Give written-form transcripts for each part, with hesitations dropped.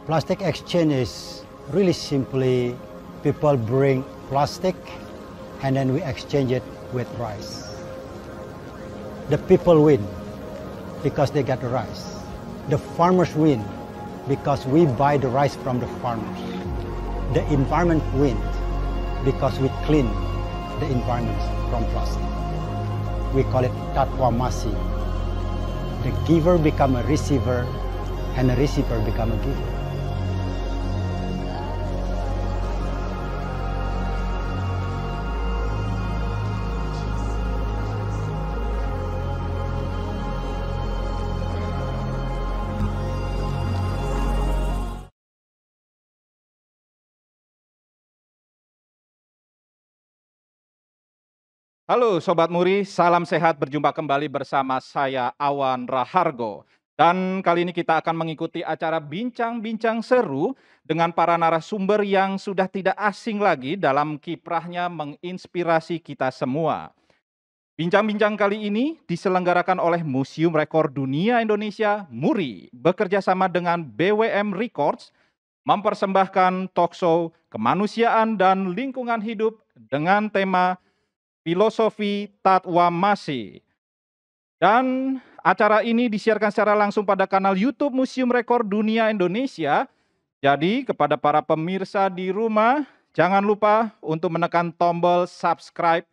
Plastic exchange is really simply people bring plastic and then we exchange it with rice. The people win because they get the rice. The farmers win because we buy the rice from the farmers. The environment wins because we clean the environment from plastic. We call it tatwamasi. The giver become a receiver and the receiver become a giver. Halo Sobat Muri, salam sehat, berjumpa kembali bersama saya Awan Rahargo. Dan kali ini kita akan mengikuti acara bincang-bincang seru dengan para narasumber yang sudah tidak asing lagi dalam kiprahnya menginspirasi kita semua. Bincang-bincang kali ini diselenggarakan oleh Museum Rekor Dunia Indonesia, MURI, bekerja sama dengan BWM Records, mempersembahkan talkshow kemanusiaan dan lingkungan hidup dengan tema Filosofi Tatwamasi. Dan acara ini disiarkan secara langsung pada kanal YouTube Museum Rekor Dunia Indonesia. Jadi kepada para pemirsa di rumah, jangan lupa untuk menekan tombol subscribe,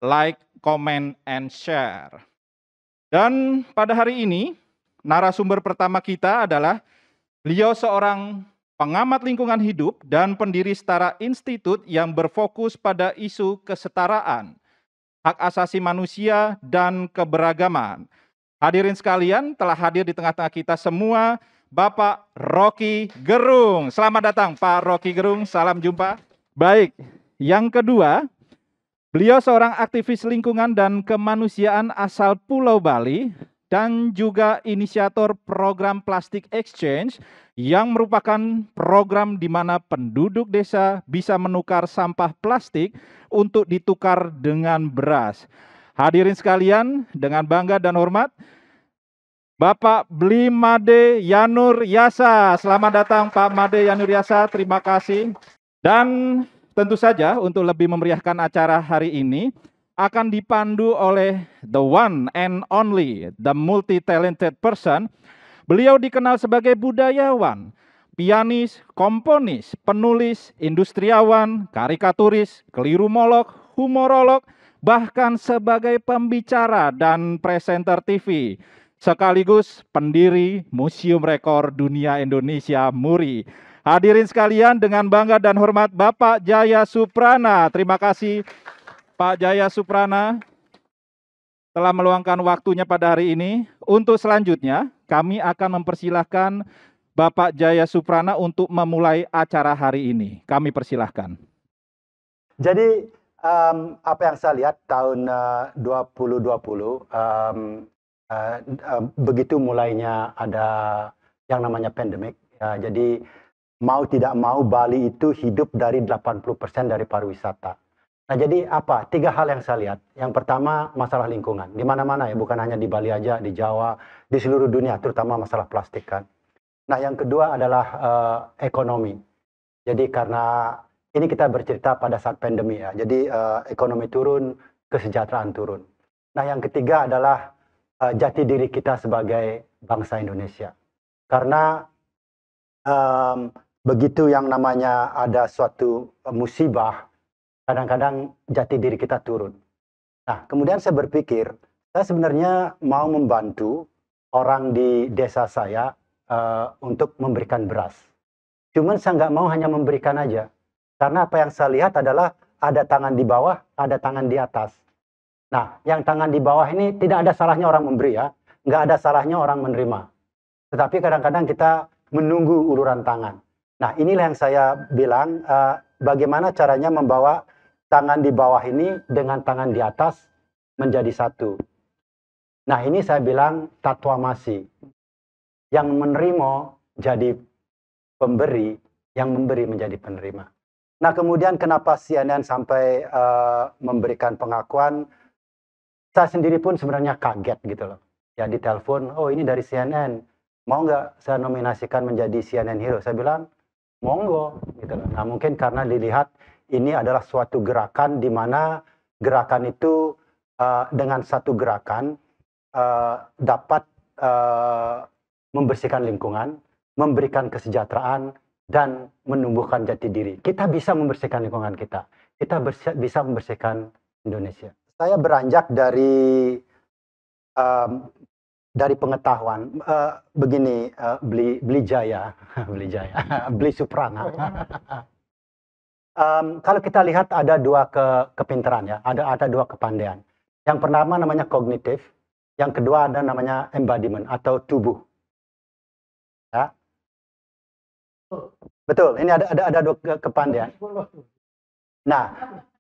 like, comment, and share. Dan pada hari ini, narasumber pertama kita adalah beliau seorang pengamat lingkungan hidup dan pendiri Setara Institute yang berfokus pada isu kesetaraan, hak asasi manusia, dan keberagaman. Hadirin sekalian, telah hadir di tengah-tengah kita semua, Bapak Rocky Gerung. Selamat datang Pak Rocky Gerung, salam jumpa. Baik, yang kedua, beliau seorang aktivis lingkungan dan kemanusiaan asal Pulau Bali, dan juga inisiator program Plastic Exchange, yang merupakan program di mana penduduk desa bisa menukar sampah plastik untuk ditukar dengan beras. Hadirin sekalian, dengan bangga dan hormat, Bapak Bli Made Yanur Yasa. Selamat datang Pak Made Yanur Yasa, terima kasih. Dan tentu saja untuk lebih memeriahkan acara hari ini, akan dipandu oleh the one and only, the multi-talented person. Beliau dikenal sebagai budayawan, pianis, komponis, penulis, industriawan, karikaturis, kelirumolog, humorolog, bahkan sebagai pembicara dan presenter TV, sekaligus pendiri Museum Rekor Dunia Indonesia MURI. Hadirin sekalian, dengan bangga dan hormat Bapak Jaya Suprana. Terima kasih Pak Jaya Suprana telah meluangkan waktunya pada hari ini. Untuk selanjutnya, kami akan mempersilahkan Bapak Jaya Suprana untuk memulai acara hari ini. Kami persilahkan. Jadi apa yang saya lihat tahun 2020, begitu mulainya ada yang namanya pandemik, jadi mau tidak mau Bali itu hidup dari 80% dari pariwisata. Nah, jadi apa? 3 hal yang saya lihat. Yang pertama, masalah lingkungan. Di mana-mana ya, bukan hanya di Bali aja, di Jawa, di seluruh dunia, terutama masalah plastik kan. Nah, yang kedua adalah ekonomi. Jadi karena ini kita bercerita pada saat pandemi ya. Jadi ekonomi turun, kesejahteraan turun. Nah, yang ketiga adalah jati diri kita sebagai bangsa Indonesia. Karena begitu yang namanya ada suatu musibah, kadang-kadang jati diri kita turun. Nah, kemudian saya berpikir, saya sebenarnya mau membantu orang di desa saya untuk memberikan beras. Cuman saya nggak mau hanya memberikan aja. Karena apa yang saya lihat adalah ada tangan di bawah, ada tangan di atas. Nah, yang tangan di bawah ini tidak ada salahnya orang memberi ya. Nggak ada salahnya orang menerima. Tetapi kadang-kadang kita menunggu uluran tangan. Nah, inilah yang saya bilang, bagaimana caranya membawa tangan di bawah ini dengan tangan di atas menjadi satu. Nah, ini saya bilang tatwamasi. Yang menerima jadi pemberi, yang memberi menjadi penerima. Nah, kemudian kenapa CNN sampai memberikan pengakuan, saya sendiri pun sebenarnya kaget gitu loh. Ya, ditelepon, oh ini dari CNN. mau nggak saya nominasikan menjadi CNN Hero? Saya bilang, monggo, gitu loh. Nah, mungkin karena dilihat ini adalah suatu gerakan di mana gerakan itu dengan satu gerakan dapat membersihkan lingkungan, memberikan kesejahteraan, dan menumbuhkan jati diri. Kita bisa membersihkan lingkungan kita. Kita bisa membersihkan Indonesia. Saya beranjak dari pengetahuan begini, beli jaya, beli jaya, beli Suprana. Kalau kita lihat ada dua kepintaran ya, ada dua kepandaian. Yang pertama namanya kognitif, yang kedua ada namanya embodiment atau tubuh. Ya. Betul, ini ada dua kepandaian. Nah,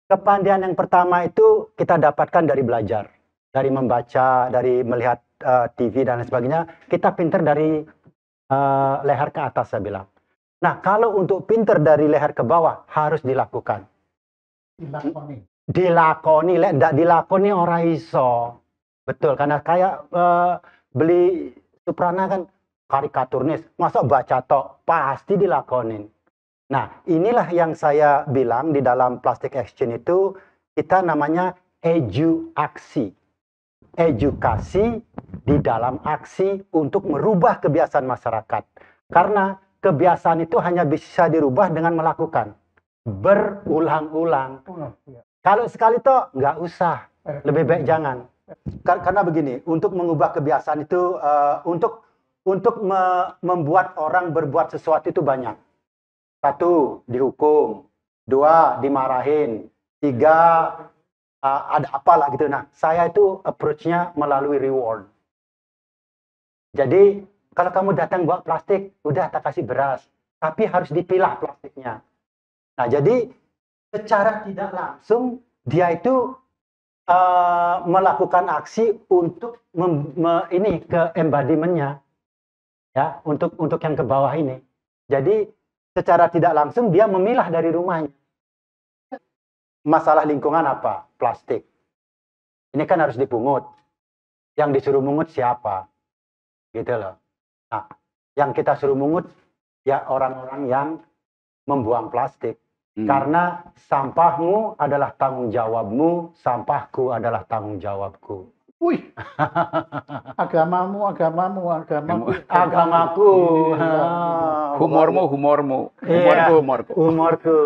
kepandaian yang pertama itu kita dapatkan dari belajar, dari membaca, dari melihat TV dan lain sebagainya. Kita pinter dari leher ke atas, saya bilang. Nah, kalau untuk pinter dari leher ke bawah harus dilakukan. Dilakoni, tidak dilakoni orang iso. Betul, karena kayak beli Suprana kan karikaturnis, masa baca tok, pasti dilakonin. Nah, inilah yang saya bilang di dalam Plastic Exchange itu, kita namanya eduaksi. Edukasi di dalam aksi untuk merubah kebiasaan masyarakat. Karena kebiasaan itu hanya bisa dirubah dengan melakukan. Berulang-ulang. Kalau sekali toh, nggak usah. Lebih baik jangan. Karena begini, untuk mengubah kebiasaan itu, untuk membuat orang berbuat sesuatu itu banyak. 1, dihukum. 2, dimarahin. 3, ada apalah gitu. Nah, saya itu approach-nya melalui reward. Jadi, kalau kamu datang bawa plastik, udah tak kasih beras. Tapi harus dipilah plastiknya. Nah, jadi secara tidak langsung, dia itu melakukan aksi untuk ini ke embodiment-nya. Ya, untuk yang ke bawah ini. Jadi, secara tidak langsung dia memilah dari rumahnya. Masalah lingkungan apa? Plastik. Ini kan harus dipungut. Yang disuruh mungut siapa? Gitu loh. Nah, yang kita suruh mungut ya orang-orang yang membuang plastik. Karena sampahmu adalah tanggung jawabmu, sampahku adalah tanggung jawabku. Wih, agamaku. Humorku.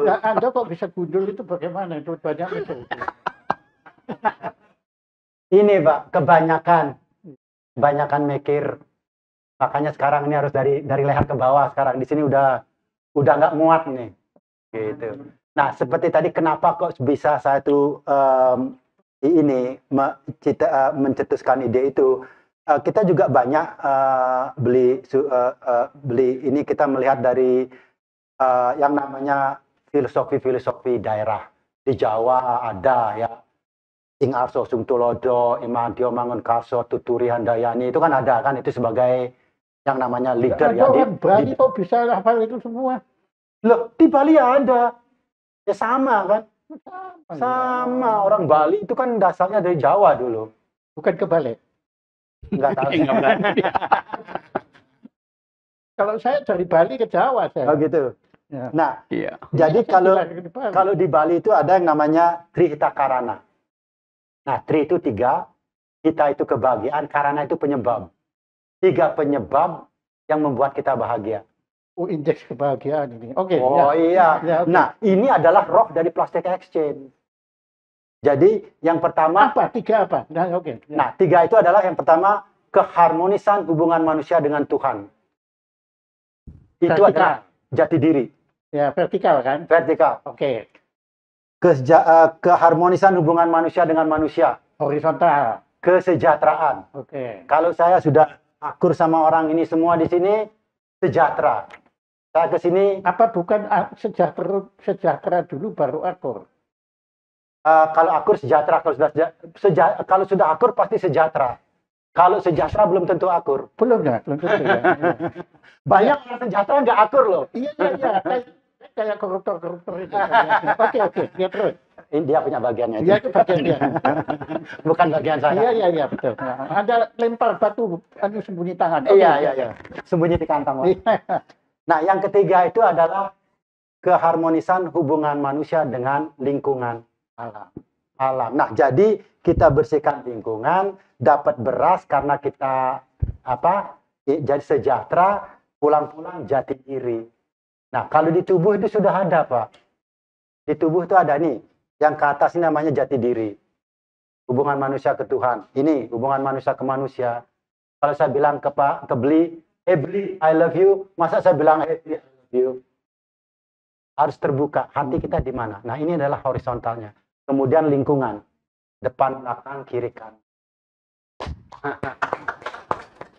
Nah, Anda kok bisa gundul itu bagaimana? Itu banyak itu. Ini Pak, kebanyakan mikir. Makanya sekarang ini harus dari leher ke bawah. Sekarang di sini udah nggak muat nih. Gitu. Nah, seperti tadi kenapa kok bisa saya tuh mencetuskan ide itu, kita juga banyak beli ini, kita melihat dari yang namanya filosofi daerah. Di Jawa ada ya, Ing Arso Sungtulodo, Imadio Mangunkarso, Tuturi Handayani, itu kan ada kan, itu sebagai yang namanya leader ya. Bali kok bisa hafal itu semua? Loh, di Bali ada. Ya sama kan? Sama. Orang Bali itu kan dasarnya dari Jawa dulu. Bukan kebalik. Enggak tahu. Kalau saya dari Bali ke Jawa saya. Oh gitu. Ya. Nah, Iya. jadi kalau di Bali itu ada yang namanya Trihita Karana. Nah, Tri itu 3, Hita itu kebahagiaan, Karana itu penyebab. 3 penyebab yang membuat kita bahagia. Oh, indeks kebahagiaan ini. Oke. Oh ya. iya. Ya, okay. Nah, ini adalah roh dari Plastic Exchange. Jadi yang pertama. Apa? 3 apa? Nah, oke. Ya. Nah, 3 itu adalah yang pertama keharmonisan hubungan manusia dengan Tuhan. Itu Vertikal. adalah jati diri. Ya, vertikal kan? Vertikal. Oke. Keharmonisan hubungan manusia dengan manusia. Horizontal. Kesejahteraan. Oke. Kalau saya sudah akur sama orang ini semua di sini, sejahtera. Saya ke sini. Apa bukan sejahtera dulu baru akur? Kalau akur sejahtera, kalau sudah akur pasti sejahtera. Kalau sejahtera belum tentu akur. Belum tentu ya. Banyak orang sejahtera nggak akur loh. Iya. Kayak koruptor itu. Oke, ya terus. Dia punya bagiannya Dia itu. itu bagian dia. Bukan bagian saya. Iya, betul. Nah, ada lempar batu, sembunyi tangan. Iya. Sembunyi di kantong. Iya. Nah, yang ketiga itu adalah keharmonisan hubungan manusia dengan lingkungan alam. Nah, jadi kita bersihkan lingkungan, dapat beras karena kita jadi sejahtera, pulang-pulang jati diri. Nah, kalau di tubuh itu sudah ada, Pak. Di tubuh itu ada nih, yang ke atas ini namanya jati diri. Hubungan manusia ke Tuhan. Ini hubungan manusia ke manusia. Kalau saya bilang ke Beli, Beli, I love you. Masa saya bilang, Beli, I love you. Harus terbuka. Hati kita di mana? Nah, ini adalah horizontalnya. Kemudian lingkungan. Depan, belakang, kiri, kanan.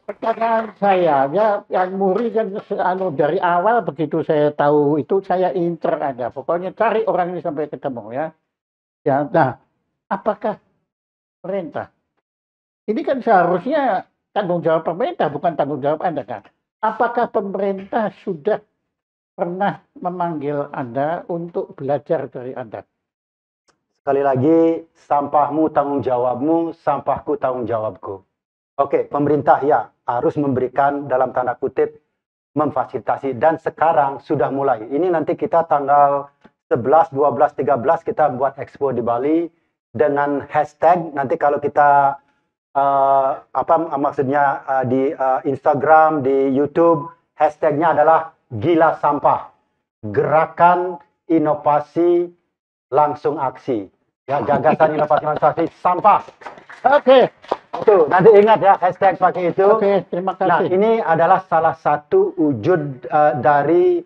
Pertanyaan saya, ya, yang Muri kan dari awal begitu saya tahu itu saya incer Anda. Pokoknya cari orang ini sampai ketemu ya. Ya, nah, apakah pemerintah? Ini kan seharusnya tanggung jawab pemerintah, bukan tanggung jawab Anda kan? Apakah pemerintah sudah pernah memanggil Anda untuk belajar dari Anda? Sekali lagi, sampahmu tanggung jawabmu, sampahku tanggung jawabku. Oke, pemerintah ya harus memberikan dalam tanda kutip memfasilitasi, dan sekarang sudah mulai. Ini nanti kita tanggal 11, 12, 13 kita buat expo di Bali dengan hashtag. Nanti kalau kita di Instagram, di YouTube, hashtagnya adalah Gila Sampah. Gerakan inovasi langsung aksi. Ya, gagasan inovasi langsung aksi sampah. Oke. Tuh, nanti ingat ya hashtag pakai itu. Oke, terima kasih. Nah, ini adalah salah satu wujud dari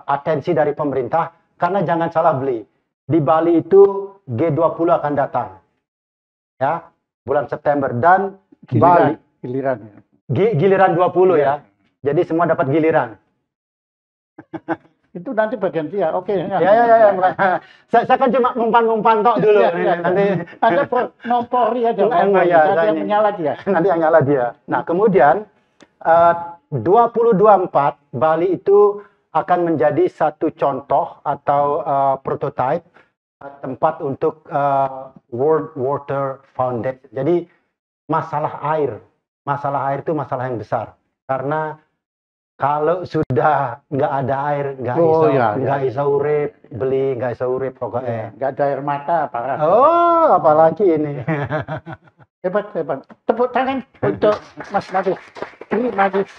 atensi dari pemerintah, karena jangan salah Beli. Di Bali itu G20 akan datang. Ya, bulan September, dan Bali giliran 20 ya. Jadi semua dapat giliran. Itu nanti bagian dia. Oke. Ya. Saya kan cuma ngumpan-ngumpan tok dulu. Nanti Anda ngompori aja. Nanti yang menyala dia. Nanti yang nyala dia. Nah, kemudian 2024 Bali itu akan menjadi satu contoh atau prototipe tempat untuk World Water Foundation. Jadi masalah air itu masalah yang besar, karena kalau sudah nggak ada air, nggak bisa urip, Beli nggak bisa urip pokoknya. Nggak ada air mata, parah. Oh, apalagi ini. Hebat. Tepuk tangan untuk Mas Nadif. Terima kasih.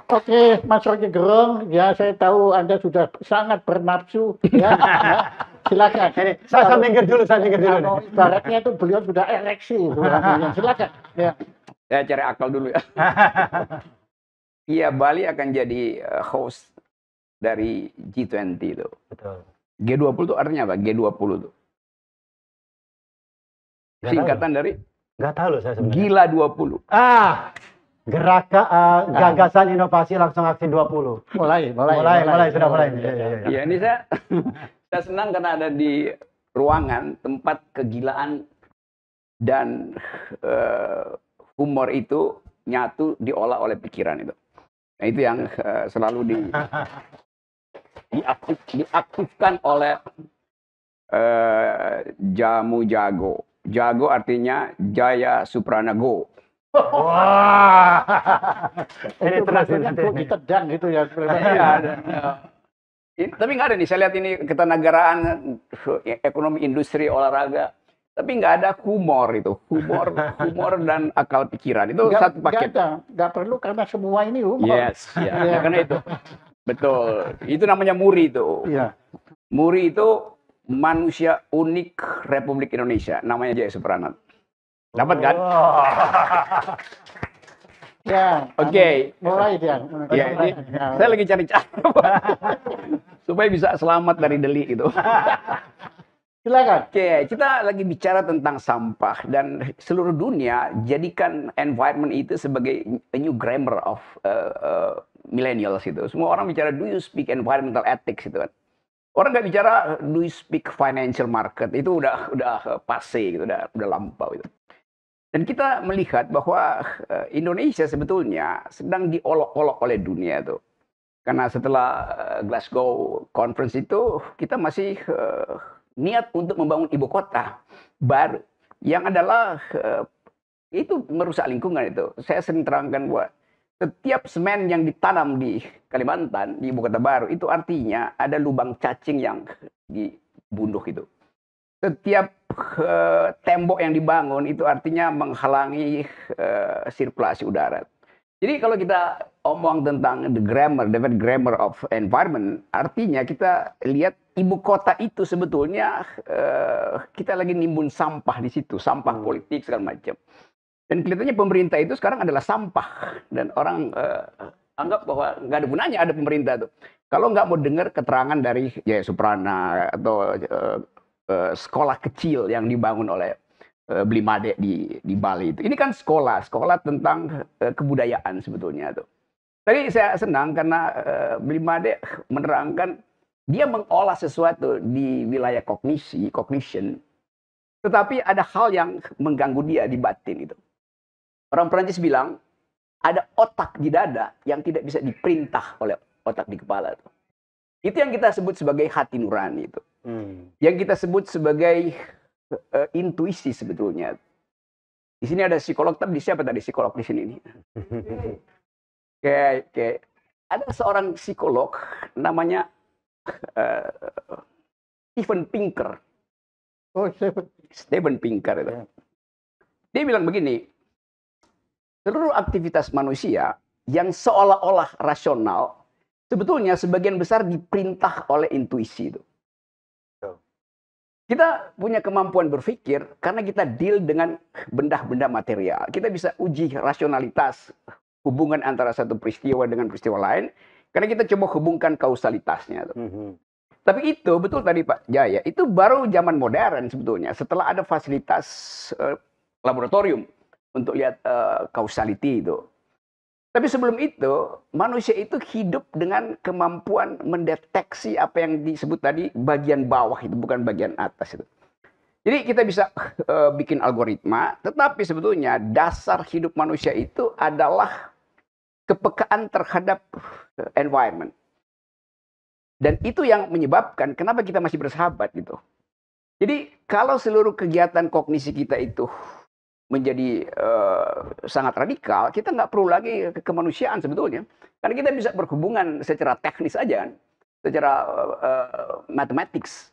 Oke, Mas Rocky Gerung, ya saya tahu Anda sudah sangat bernafsu. Ya. Silakan. Ini, saya minggir dulu. Ibaratnya itu beliau sudah ereksi. Silakan. Ya. Saya cari akal dulu ya. Iya, Bali akan jadi host dari G20 itu. Betul. G20 itu artinya apa? G20 itu. Singkatan dari? Nggak tahu loh saya sebenarnya. Gila 20. Gagasan inovasi langsung aksi 20. Mulai. Sudah mulai. Iya, ini saya senang karena ada di ruangan tempat kegilaan dan humor itu nyatu diolah oleh pikiran itu. Nah, itu yang selalu diaktifkan oleh Jamu Jago. Jago artinya Jaya Supranago. Wah. Ini terus ditendang gitu ya. Tapi nggak ada nih, saya lihat ini ketatanegaraan, ekonomi, industri, olahraga. Tapi nggak ada humor itu, humor dan akal pikiran itu satu paket. Nggak perlu karena semua ini humor. Yes, ya. Karena itu, betul. Itu namanya Muri itu. Iya. Muri itu manusia unik Republik Indonesia, namanya Jaya Supranat. Dapat kan? Ya. Oke. Mulai dia. Ya, saya lagi cari cara supaya bisa selamat dari delik itu. Silakan. Oke, kita lagi bicara tentang sampah dan seluruh dunia jadikan environment itu sebagai a new grammar of millennials itu. Semua orang bicara do you speak environmental ethics itu kan. Orang nggak bicara do you speak financial market, itu udah passé gitu, udah lampau itu. Dan kita melihat bahwa Indonesia sebetulnya sedang diolok-olok oleh dunia itu. Karena setelah Glasgow Conference itu kita masih niat untuk membangun ibu kota baru yang adalah itu merusak lingkungan itu. Saya sering terangkan bahwa setiap semen yang ditanam di Kalimantan, di ibu kota baru, itu artinya ada lubang cacing yang dibunuh itu. Setiap tembok yang dibangun itu artinya menghalangi sirkulasi udara. Jadi kalau kita omong tentang the grammar of environment, artinya kita lihat ibu kota itu sebetulnya kita lagi nimbun sampah di situ, sampah politik segala macam. Dan kelihatannya pemerintah itu sekarang adalah sampah. Dan orang anggap bahwa nggak ada gunanya ada pemerintah itu. Kalau nggak mau dengar keterangan dari Jaya Suprana atau sekolah kecil yang dibangun oleh Blimade di Bali itu. Ini kan sekolah tentang kebudayaan sebetulnya tuh. Tadi saya senang karena Blimade menerangkan dia mengolah sesuatu di wilayah cognition. Tetapi ada hal yang mengganggu dia di batin itu. Orang Perancis bilang, ada otak di dada yang tidak bisa diperintah oleh otak di kepala. Itu yang kita sebut sebagai hati nurani itu. Yang kita sebut sebagai intuisi sebetulnya. Di sini ada psikolog, tapi siapa tadi psikolog di sini? Kayak ada seorang psikolog namanya Steven Pinker. Oh, Steven Pinker itu. Dia bilang begini, seluruh aktivitas manusia yang seolah-olah rasional, sebetulnya sebagian besar diperintah oleh intuisi itu. Kita punya kemampuan berpikir karena kita deal dengan benda-benda material. Kita bisa uji rasionalitas hubungan antara satu peristiwa dengan peristiwa lain karena kita coba hubungkan kausalitasnya. Tapi itu betul tadi Pak Jaya, itu baru zaman modern sebetulnya. Setelah ada fasilitas laboratorium untuk lihat causality itu. Tapi sebelum itu, manusia itu hidup dengan kemampuan mendeteksi apa yang disebut tadi bagian bawah itu, bukan bagian atas itu. Jadi kita bisa bikin algoritma, tetapi sebetulnya dasar hidup manusia itu adalah kepekaan terhadap environment. Dan itu yang menyebabkan kenapa kita masih bersahabat gitu. Jadi kalau seluruh kegiatan kognisi kita itu menjadi sangat radikal, kita nggak perlu lagi kemanusiaan sebetulnya. Karena kita bisa berhubungan secara teknis aja kan, secara mathematics.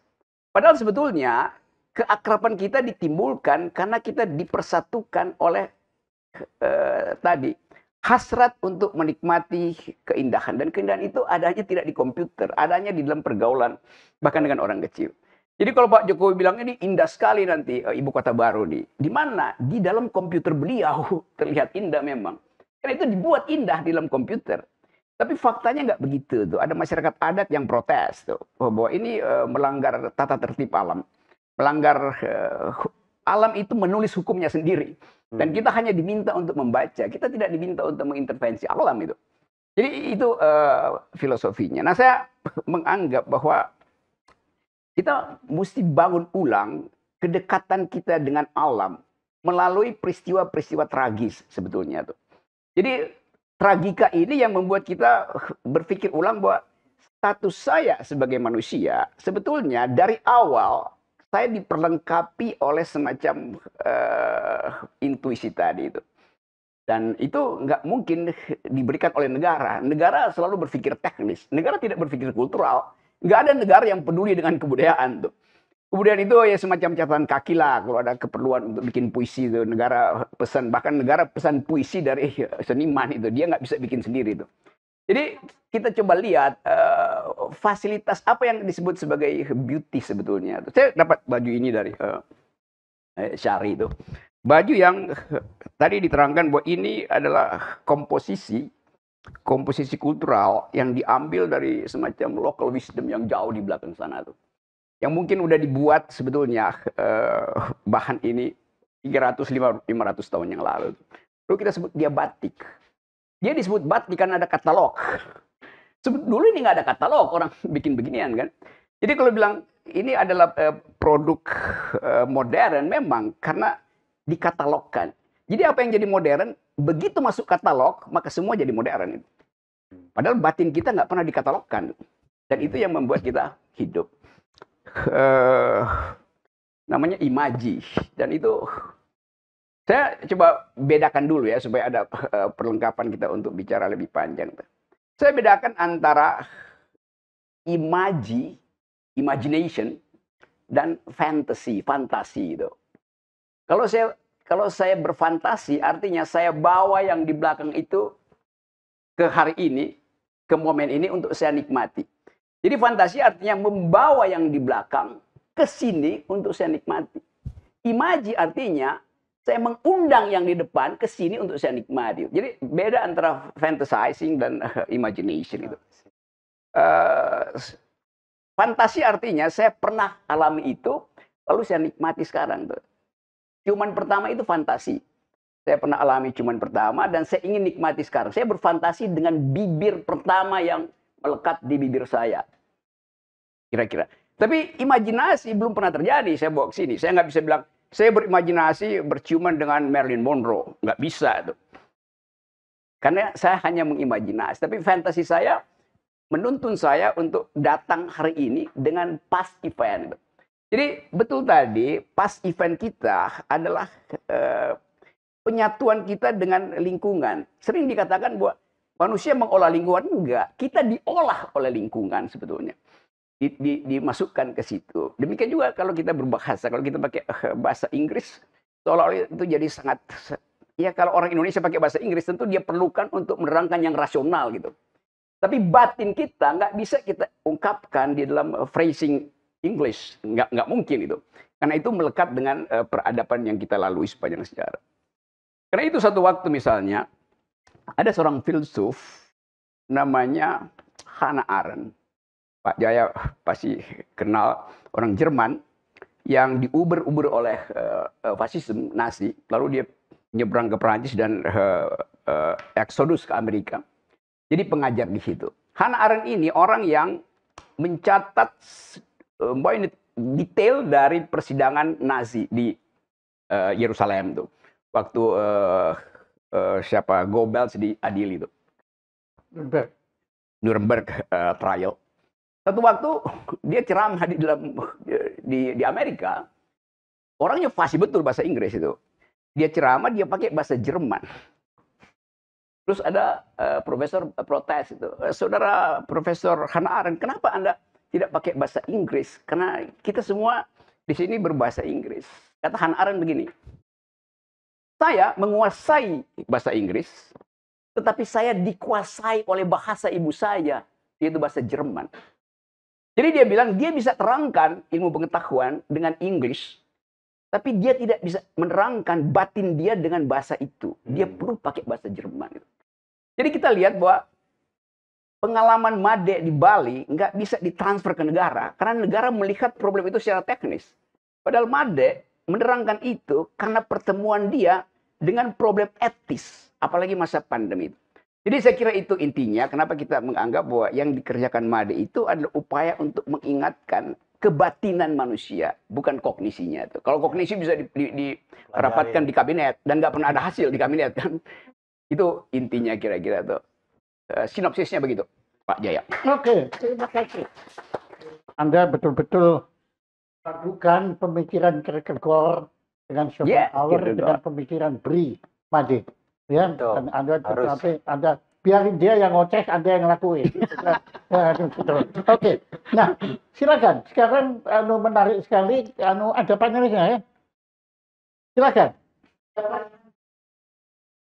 Padahal sebetulnya keakraban kita ditimbulkan karena kita dipersatukan oleh tadi hasrat untuk menikmati keindahan. Dan keindahan itu adanya tidak di komputer, adanya di dalam pergaulan, bahkan dengan orang kecil. Jadi kalau Pak Jokowi bilang ini indah sekali nanti ibu kota baru di mana? Di dalam komputer beliau terlihat indah memang. Karena itu dibuat indah di dalam komputer. Tapi faktanya nggak begitu tuh. Ada masyarakat adat yang protes tuh bahwa ini melanggar tata tertib alam, melanggar alam itu menulis hukumnya sendiri. Dan kita hanya diminta untuk membaca. Kita tidak diminta untuk mengintervensi alam itu. Jadi itu filosofinya. Nah saya menganggap bahwa kita mesti bangun ulang kedekatan kita dengan alam melalui peristiwa-peristiwa tragis sebetulnya tuh. Jadi tragika ini yang membuat kita berpikir ulang bahwa status saya sebagai manusia sebetulnya dari awal saya diperlengkapi oleh semacam intuisi tadi itu. Dan itu nggak mungkin diberikan oleh negara. Negara selalu berpikir teknis. Negara tidak berpikir kultural. Nggak ada negara yang peduli dengan kebudayaan tuh. Kemudian itu ya semacam catatan kaki lah kalau ada keperluan untuk bikin puisi itu negara pesan, bahkan negara pesan puisi dari seniman itu dia nggak bisa bikin sendiri itu. Jadi kita coba lihat fasilitas apa yang disebut sebagai beauty sebetulnya. Saya dapat baju ini dari Syari itu. Baju yang tadi diterangkan bahwa ini adalah komposisi kultural yang diambil dari semacam local wisdom yang jauh di belakang sana tuh. Yang mungkin udah dibuat sebetulnya bahan ini 300-500 tahun yang lalu. Lalu kita sebut dia batik. Dia disebut batik karena ada katalog. Dulu ini nggak ada katalog, orang bikin beginian kan. Jadi kalau bilang ini adalah produk modern memang karena dikatalogkan. Jadi apa yang jadi modern, begitu masuk katalog, maka semua jadi modern. Padahal batin kita nggak pernah dikatalogkan. Dan itu yang membuat kita hidup. Namanya imaji. Dan itu saya coba bedakan dulu ya supaya ada perlengkapan kita untuk bicara lebih panjang. Saya bedakan antara imaji, imagination, dan fantasi itu. Kalau saya berfantasi, artinya saya bawa yang di belakang itu ke hari ini, ke momen ini untuk saya nikmati. Jadi fantasi artinya membawa yang di belakang ke sini untuk saya nikmati. Imaji artinya saya mengundang yang di depan ke sini untuk saya nikmati. Jadi beda antara fantasizing dan imagination itu. Fantasi artinya saya pernah alami itu, lalu saya nikmati sekarang tuh. Ciuman pertama itu fantasi. Saya pernah alami ciuman pertama dan saya ingin nikmati sekarang. Saya berfantasi dengan bibir pertama yang melekat di bibir saya. Kira-kira. Tapi imajinasi belum pernah terjadi. Saya bawa ke sini. Saya nggak bisa bilang, saya berimajinasi berciuman dengan Marilyn Monroe. Nggak bisa tuh. Karena saya hanya mengimajinasi. Tapi fantasi saya menuntun saya untuk datang hari ini dengan past event. Jadi betul tadi, past event kita adalah penyatuan kita dengan lingkungan. Sering dikatakan bahwa manusia mengolah lingkungan. Enggak, kita diolah oleh lingkungan sebetulnya. Dimasukkan ke situ. Demikian juga kalau kita berbahasa, kalau kita pakai bahasa Inggris, seolah-olah itu jadi sangat, ya kalau orang Indonesia pakai bahasa Inggris tentu dia perlukan untuk menerangkan yang rasional gitu. Tapi batin kita nggak bisa kita ungkapkan di dalam phrasing English, nggak mungkin itu. Karena itu melekat dengan peradaban yang kita lalui sepanjang sejarah. Karena itu satu waktu misalnya ada seorang filsuf namanya Hannah Arendt. Pak Jaya pasti kenal, orang Jerman yang diuber-uber oleh fasisme Nazi, lalu dia nyebrang ke Perancis dan eksodus ke Amerika. Jadi pengajar di situ. Hannah Arendt ini orang yang mencatat detail dari persidangan Nazi di Yerusalem tuh. Waktu siapa Goebbels diadili itu. Nuremberg trial. Satu waktu dia ceramah di Amerika, orangnya fasih betul bahasa Inggris itu. Dia ceramah, dia pakai bahasa Jerman. Terus ada profesor protes itu, saudara Profesor Hannah Arendt, kenapa Anda tidak pakai bahasa Inggris? Karena kita semua di sini berbahasa Inggris. Kata Hannah Arendt begini, saya menguasai bahasa Inggris, tetapi saya dikuasai oleh bahasa ibu saya, yaitu bahasa Jerman. Jadi dia bilang dia bisa terangkan ilmu pengetahuan dengan English, tapi dia tidak bisa menerangkan batin dia dengan bahasa itu. Dia perlu pakai bahasa Jerman. Jadi kita lihat bahwa pengalaman Made di Bali nggak bisa ditransfer ke negara, karena negara melihat problem itu secara teknis. Padahal Made menerangkan itu karena pertemuan dia dengan problem etis, apalagi masa pandemi itu. Jadi saya kira itu intinya kenapa kita menganggap bahwa yang dikerjakan Made itu adalah upaya untuk mengingatkan kebatinan manusia, bukan kognisinya. Kalau kognisi bisa dirapatkan di kabinet dan nggak pernah ada hasil di kabinet kan. Itu intinya kira-kira tuh. Sinopsisnya begitu, Pak Jaya. Oke, terima kasih. Anda betul-betul melakukan pemikiran Kierkegaard dengan Schopenhauer, dengan pemikiran Brie Made. Ya, dan Anda biarin dia yang ngoceh, Anda yang ngelakuin. Oke. Nah, silakan. Sekarang menarik sekali, ada panelisnya ya. Silakan.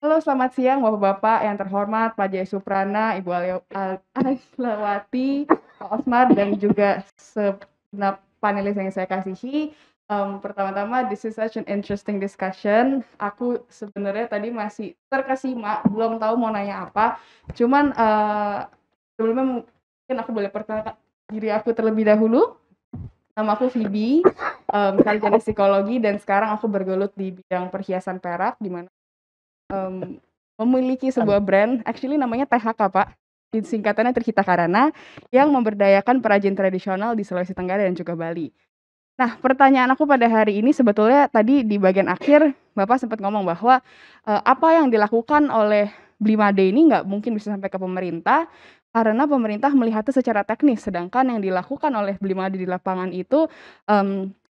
Halo, selamat siang Bapak-Bapak yang terhormat, Pak Jaya Suprana, Ibu Alislawati, Pak Osmar, dan juga segenap panelis yang saya kasihi. Pertama-tama, this is such an interesting discussion. Aku sebenarnya tadi masih terkesima, belum tahu mau nanya apa. Cuman sebelumnya mungkin aku boleh perkenalkan diri aku terlebih dahulu. Nama aku Phoebe, sarjana psikologi, dan sekarang aku bergelut di bidang perhiasan perak, di mana memiliki sebuah brand, actually namanya THK Pak, singkatannya Trihita Karana, yang memberdayakan perajin tradisional di Sulawesi Tenggara dan juga Bali. Nah, pertanyaan aku pada hari ini sebetulnya tadi di bagian akhir Bapak sempat ngomong bahwa apa yang dilakukan oleh Blimade ini nggak mungkin bisa sampai ke pemerintah, karena pemerintah melihatnya secara teknis, sedangkan yang dilakukan oleh Bli Made di lapangan itu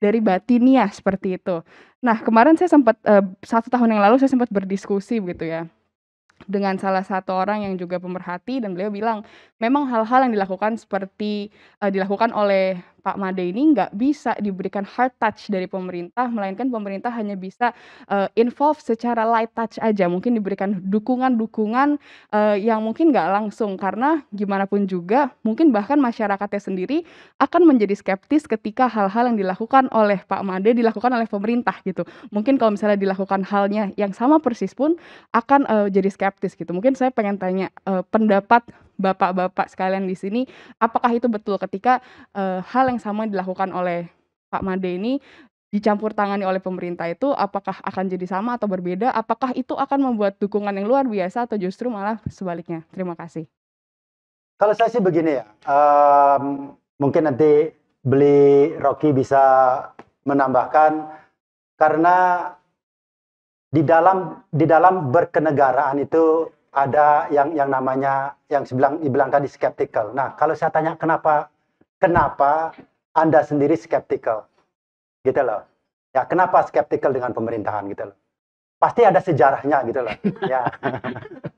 dari batinnya seperti itu. Nah, kemarin saya sempat 1 tahun yang lalu saya sempat berdiskusi begitu ya, dengan salah satu orang yang juga pemerhati dan beliau bilang, memang hal-hal yang dilakukan seperti, dilakukan oleh Pak Made ini nggak bisa diberikan hard touch dari pemerintah, melainkan pemerintah hanya bisa, involve secara light touch aja, mungkin diberikan dukungan-dukungan, yang mungkin nggak langsung, karena gimana pun juga mungkin bahkan masyarakatnya sendiri akan menjadi skeptis ketika hal-hal yang dilakukan oleh Pak Made dilakukan oleh pemerintah gitu. Mungkin kalau misalnya dilakukan halnya yang sama persis pun akan, jadi skeptis gitu. Mungkin saya pengen tanya, pendapat bapak-bapak sekalian di sini, apakah itu betul ketika, hal yang sama dilakukan oleh Pak Made ini dicampur tangani oleh pemerintah itu apakah akan jadi sama atau berbeda? Apakah itu akan membuat dukungan yang luar biasa atau justru malah sebaliknya? Terima kasih. Kalau saya sih begini ya, mungkin nanti Beli Rocky bisa menambahkan, karena di dalam berkenegaraan itu ada yang namanya yang dibilang tadi skeptical. Nah, kalau saya tanya kenapa Anda sendiri skeptical, gitu loh. Ya, kenapa skeptical dengan pemerintahan gitu loh. Pasti ada sejarahnya gitu loh. Ya,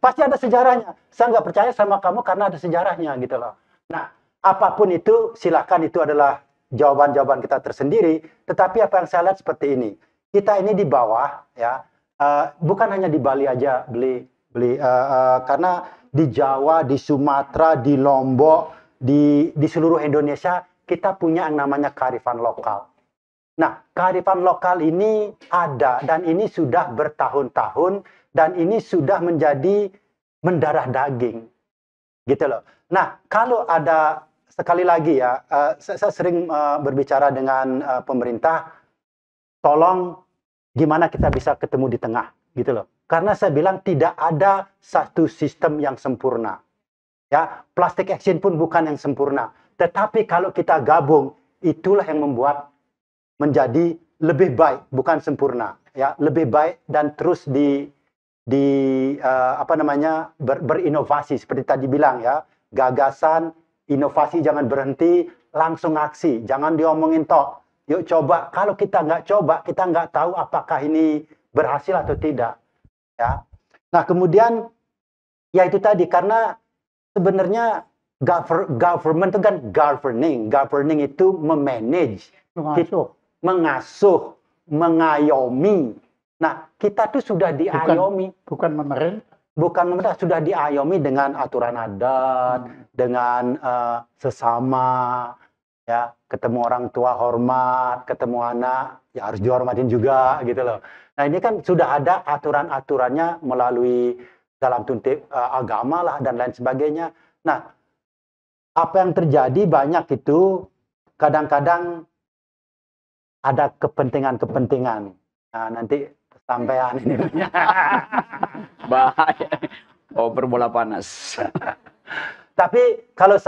pasti ada sejarahnya. Saya nggak percaya sama kamu karena ada sejarahnya gitu loh. Nah, apapun itu, silakan, itu adalah jawaban-jawaban kita tersendiri. Tetapi apa yang saya lihat seperti ini, kita ini di bawah ya. Bukan hanya di Bali aja, karena di Jawa, di Sumatera, di Lombok, di seluruh Indonesia kita punya yang namanya kearifan lokal. Nah, kearifan lokal ini ada dan ini sudah bertahun-tahun dan ini sudah menjadi mendarah daging, gitu loh. Nah, kalau ada sekali lagi ya, saya sering berbicara dengan pemerintah, tolong gimana kita bisa ketemu di tengah, gitu loh. Karena saya bilang tidak ada satu sistem yang sempurna. Ya, plastic action pun bukan yang sempurna. Tetapi kalau kita gabung, itulah yang membuat menjadi lebih baik, bukan sempurna. Ya, lebih baik dan terus berinovasi seperti tadi bilang ya, gagasan, inovasi, jangan berhenti, langsung aksi, jangan diomongin tok. Yuk coba, kalau kita nggak coba, kita nggak tahu apakah ini berhasil atau tidak. Ya. Nah, kemudian, ya itu tadi, karena sebenarnya government itu kan governing itu memanage, mengasuh, mengayomi. Nah, kita tuh sudah diayomi. Bukan memerintah. Bukan memerintah, sudah diayomi dengan aturan adat, dengan sesama, ya, ketemu orang tua hormat, ketemu anak ya harus dihormatin juga gitu loh. Nah, ini kan sudah ada aturan-aturannya melalui dalam tuntut agama lah dan lain sebagainya. Nah, apa yang terjadi banyak itu kadang-kadang ada kepentingan-kepentingan. Nah, nanti sampean ini bahaya. Over bola panas. Tapi kalau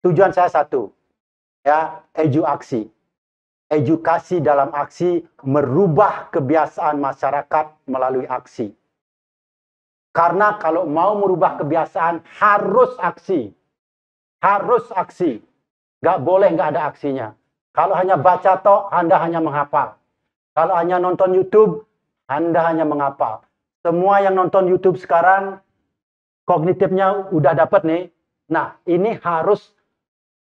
tujuan saya satu, ya, edukasi dalam aksi, merubah kebiasaan masyarakat melalui aksi. Karena kalau mau merubah kebiasaan harus aksi, nggak boleh nggak ada aksinya. Kalau hanya baca toh, Anda hanya menghafal. Kalau hanya nonton YouTube, Anda hanya menghafal. Semua yang nonton YouTube sekarang kognitifnya udah dapat nih. Nah, ini harus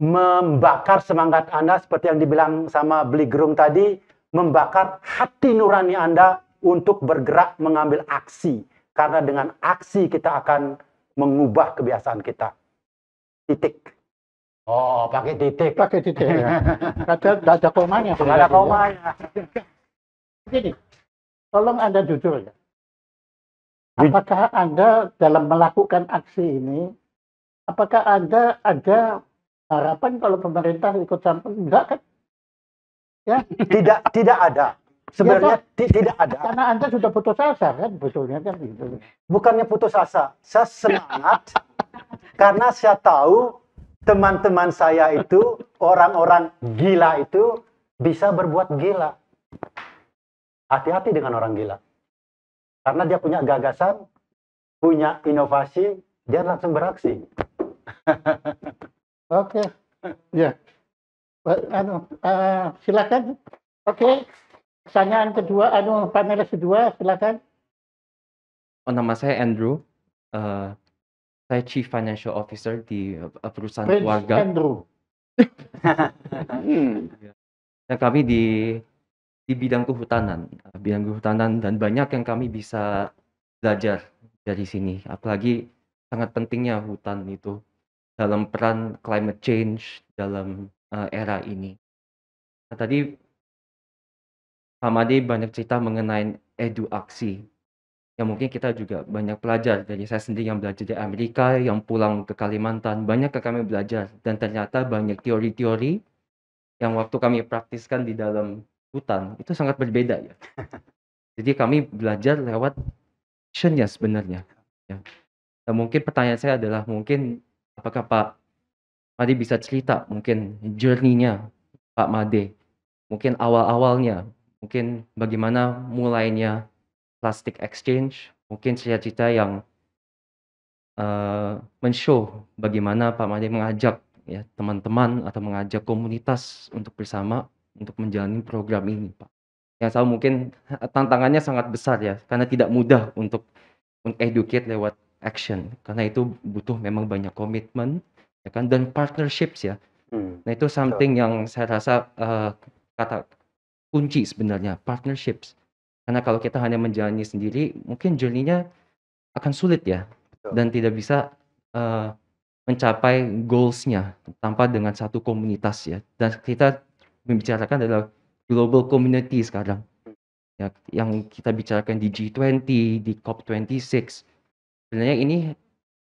membakar semangat Anda seperti yang dibilang sama Bli Gerung tadi, membakar hati nurani Anda untuk bergerak mengambil aksi. Karena dengan aksi kita akan mengubah kebiasaan kita. Titik. Oh, pakai titik. Pakai titik ya. Ada komanya. Ada komanya. Begini, tolong Anda jujur ya. Apakah Anda dalam melakukan aksi ini, apakah Anda ada harapan kalau pemerintah ikut campur? Enggak kan? Ya. Tidak ada. Sebenarnya ya, tidak ada. Karena Anda sudah putus asa kan, betulnya kan gitu. Bukannya putus asa, saya semangat karena saya tahu teman-teman saya itu, orang-orang gila itu bisa berbuat gila. Hati-hati dengan orang gila. Karena dia punya gagasan, punya inovasi, dia langsung beraksi. Oke, ya. Silakan. Oke, pertanyaan kedua, panelis kedua, silakan. Oh, nama saya Andrew. Saya Chief Financial Officer di perusahaan Prince keluarga. Andrew. Dan kami di bidang kehutanan, dan banyak yang kami bisa belajar dari sini. Apalagi sangat pentingnya hutan itu dalam peran climate change dalam era ini. Nah, tadi Pak Made banyak cerita mengenai eduaksi. Yang mungkin kita juga banyak belajar. Dari saya sendiri yang belajar di Amerika, yang pulang ke Kalimantan, banyak yang kami belajar. Dan ternyata banyak teori-teori yang waktu kami praktiskan di dalam hutan, itu sangat berbeda ya. Jadi kami belajar lewat actionnya sebenarnya. Ya. Dan mungkin pertanyaan saya adalah, mungkin apakah Pak Made bisa cerita mungkin journey-nya Pak Made, mungkin awal-awalnya, mungkin bagaimana mulainya plastic exchange, mungkin cerita-cerita yang men-show bagaimana Pak Made mengajak ya teman-teman atau mengajak komunitas untuk bersama untuk menjalani program ini, Pak. Yang tahu mungkin tantangannya sangat besar ya, karena tidak mudah untuk educate lewat action, karena itu butuh memang banyak komitmen, ya kan, dan partnerships ya. Nah itu something yang saya rasa kata kunci sebenarnya, partnerships. Karena kalau kita hanya menjalani sendiri, mungkin journey-nya akan sulit ya, dan tidak bisa mencapai goals-nya tanpa dengan satu komunitas ya. Dan kita membicarakan adalah global community sekarang. Ya, yang kita bicarakan di G20, di COP26. Sebenarnya ini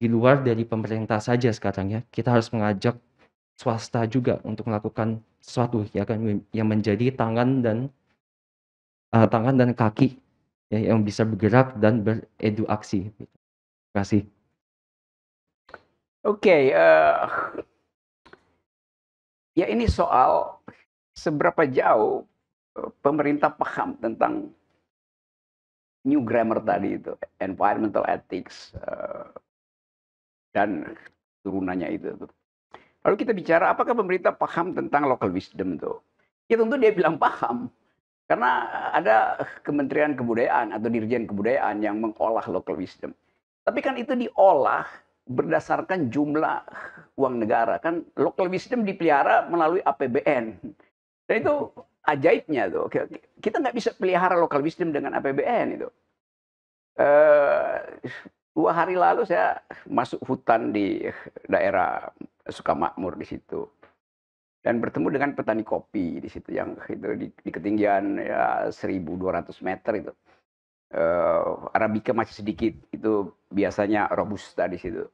di luar dari pemerintah saja sekarang ya. Kita harus mengajak swasta juga untuk melakukan sesuatu ya kan, yang menjadi tangan dan kaki ya, yang bisa bergerak dan bereduaksi. Terima kasih. Oke, ya ini soal seberapa jauh pemerintah paham tentang new grammar tadi itu, environmental ethics, dan turunannya itu. Lalu kita bicara apakah pemerintah paham tentang local wisdom itu? Ya tentu dia bilang paham. Karena ada Kementerian Kebudayaan atau Dirjen Kebudayaan yang mengolah local wisdom. Tapi kan itu diolah berdasarkan jumlah uang negara. Kan local wisdom dipelihara melalui APBN. Dan itu ajaibnya tuh. Kita nggak bisa pelihara local wisdom dengan APBN itu. 2 hari lalu saya masuk hutan di daerah Sukamakmur di situ. Dan bertemu dengan petani kopi di situ yang itu di ketinggian ya 1.200 meter itu. Arabica masih sedikit, itu biasanya robusta di situ.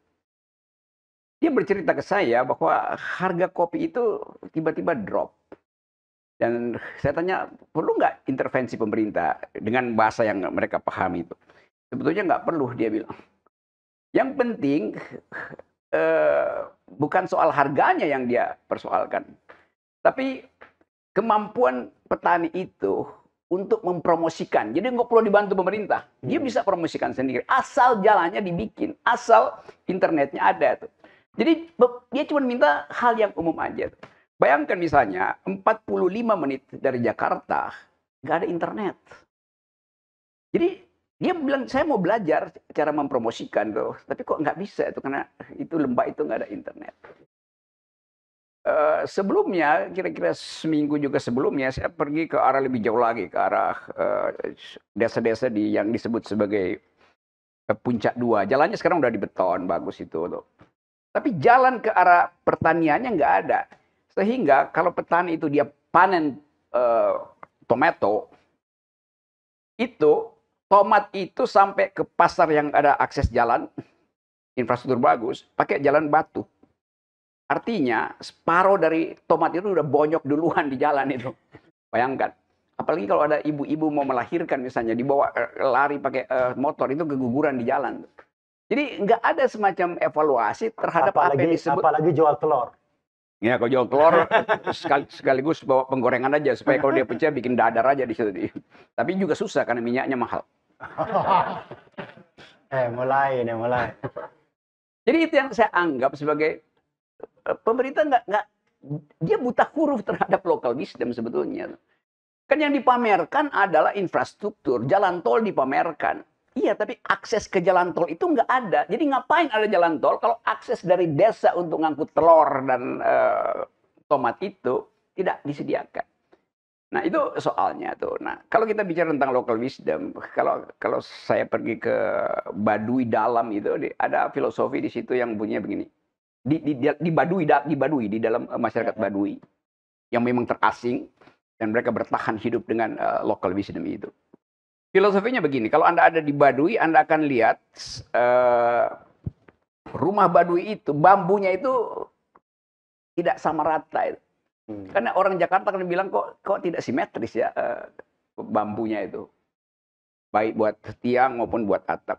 Dia bercerita ke saya bahwa harga kopi itu tiba-tiba drop. Dan saya tanya, perlu nggak intervensi pemerintah dengan bahasa yang mereka pahami itu? Sebetulnya nggak perlu, dia bilang. Yang penting bukan soal harganya yang dia persoalkan. Tapi kemampuan petani itu untuk mempromosikan. Jadi nggak perlu dibantu pemerintah. Dia bisa promosikan sendiri. Asal jalannya dibikin. Asal internetnya ada. Tuh. Jadi dia cuma minta hal yang umum aja. Tuh. Bayangkan misalnya 45 menit dari Jakarta nggak ada internet. Jadi dia bilang, saya mau belajar cara mempromosikan tuh, tapi kok nggak bisa itu karena itu lembah itu nggak ada internet. Sebelumnya, kira-kira seminggu juga sebelumnya, saya pergi ke arah lebih jauh lagi, ke arah desa-desa yang disebut sebagai Puncak 2. Jalannya sekarang udah dibeton, bagus itu tuh. Tapi jalan ke arah pertaniannya nggak ada. Sehingga kalau petani itu dia panen tomato, itu tomat itu sampai ke pasar yang ada akses jalan, infrastruktur bagus, pakai jalan batu. Artinya separuh dari tomat itu udah bonyok duluan di jalan itu. Bayangkan. Apalagi kalau ada ibu-ibu mau melahirkan misalnya, dibawa lari pakai motor, itu keguguran di jalan. Jadi nggak ada semacam evaluasi terhadap apa yang disebut. Apalagi jual telur. Ya kalau jual telur sekaligus bawa penggorengan aja supaya kalau dia pecah bikin dadar aja di situ. Tapi juga susah karena minyaknya mahal. mulai. Jadi itu yang saya anggap sebagai pemerintah nggak dia buta huruf terhadap local wisdom sebetulnya. Kan yang dipamerkan adalah infrastruktur, jalan tol dipamerkan. Iya, tapi akses ke jalan tol itu nggak ada. Jadi ngapain ada jalan tol kalau akses dari desa untuk ngangkut telur dan tomat itu tidak disediakan. Nah, itu soalnya tuh. Nah, kalau kita bicara tentang local wisdom, kalau saya pergi ke Baduy dalam itu ada filosofi di situ yang bunyinya begini. Di Baduy di dalam masyarakat Baduy yang memang terasing dan mereka bertahan hidup dengan local wisdom itu. Filosofinya begini, kalau Anda ada di Baduy, Anda akan lihat rumah Baduy itu bambunya itu tidak sama rata itu. Karena orang Jakarta kan bilang kok tidak simetris ya bambunya itu. Baik buat tiang maupun buat atap.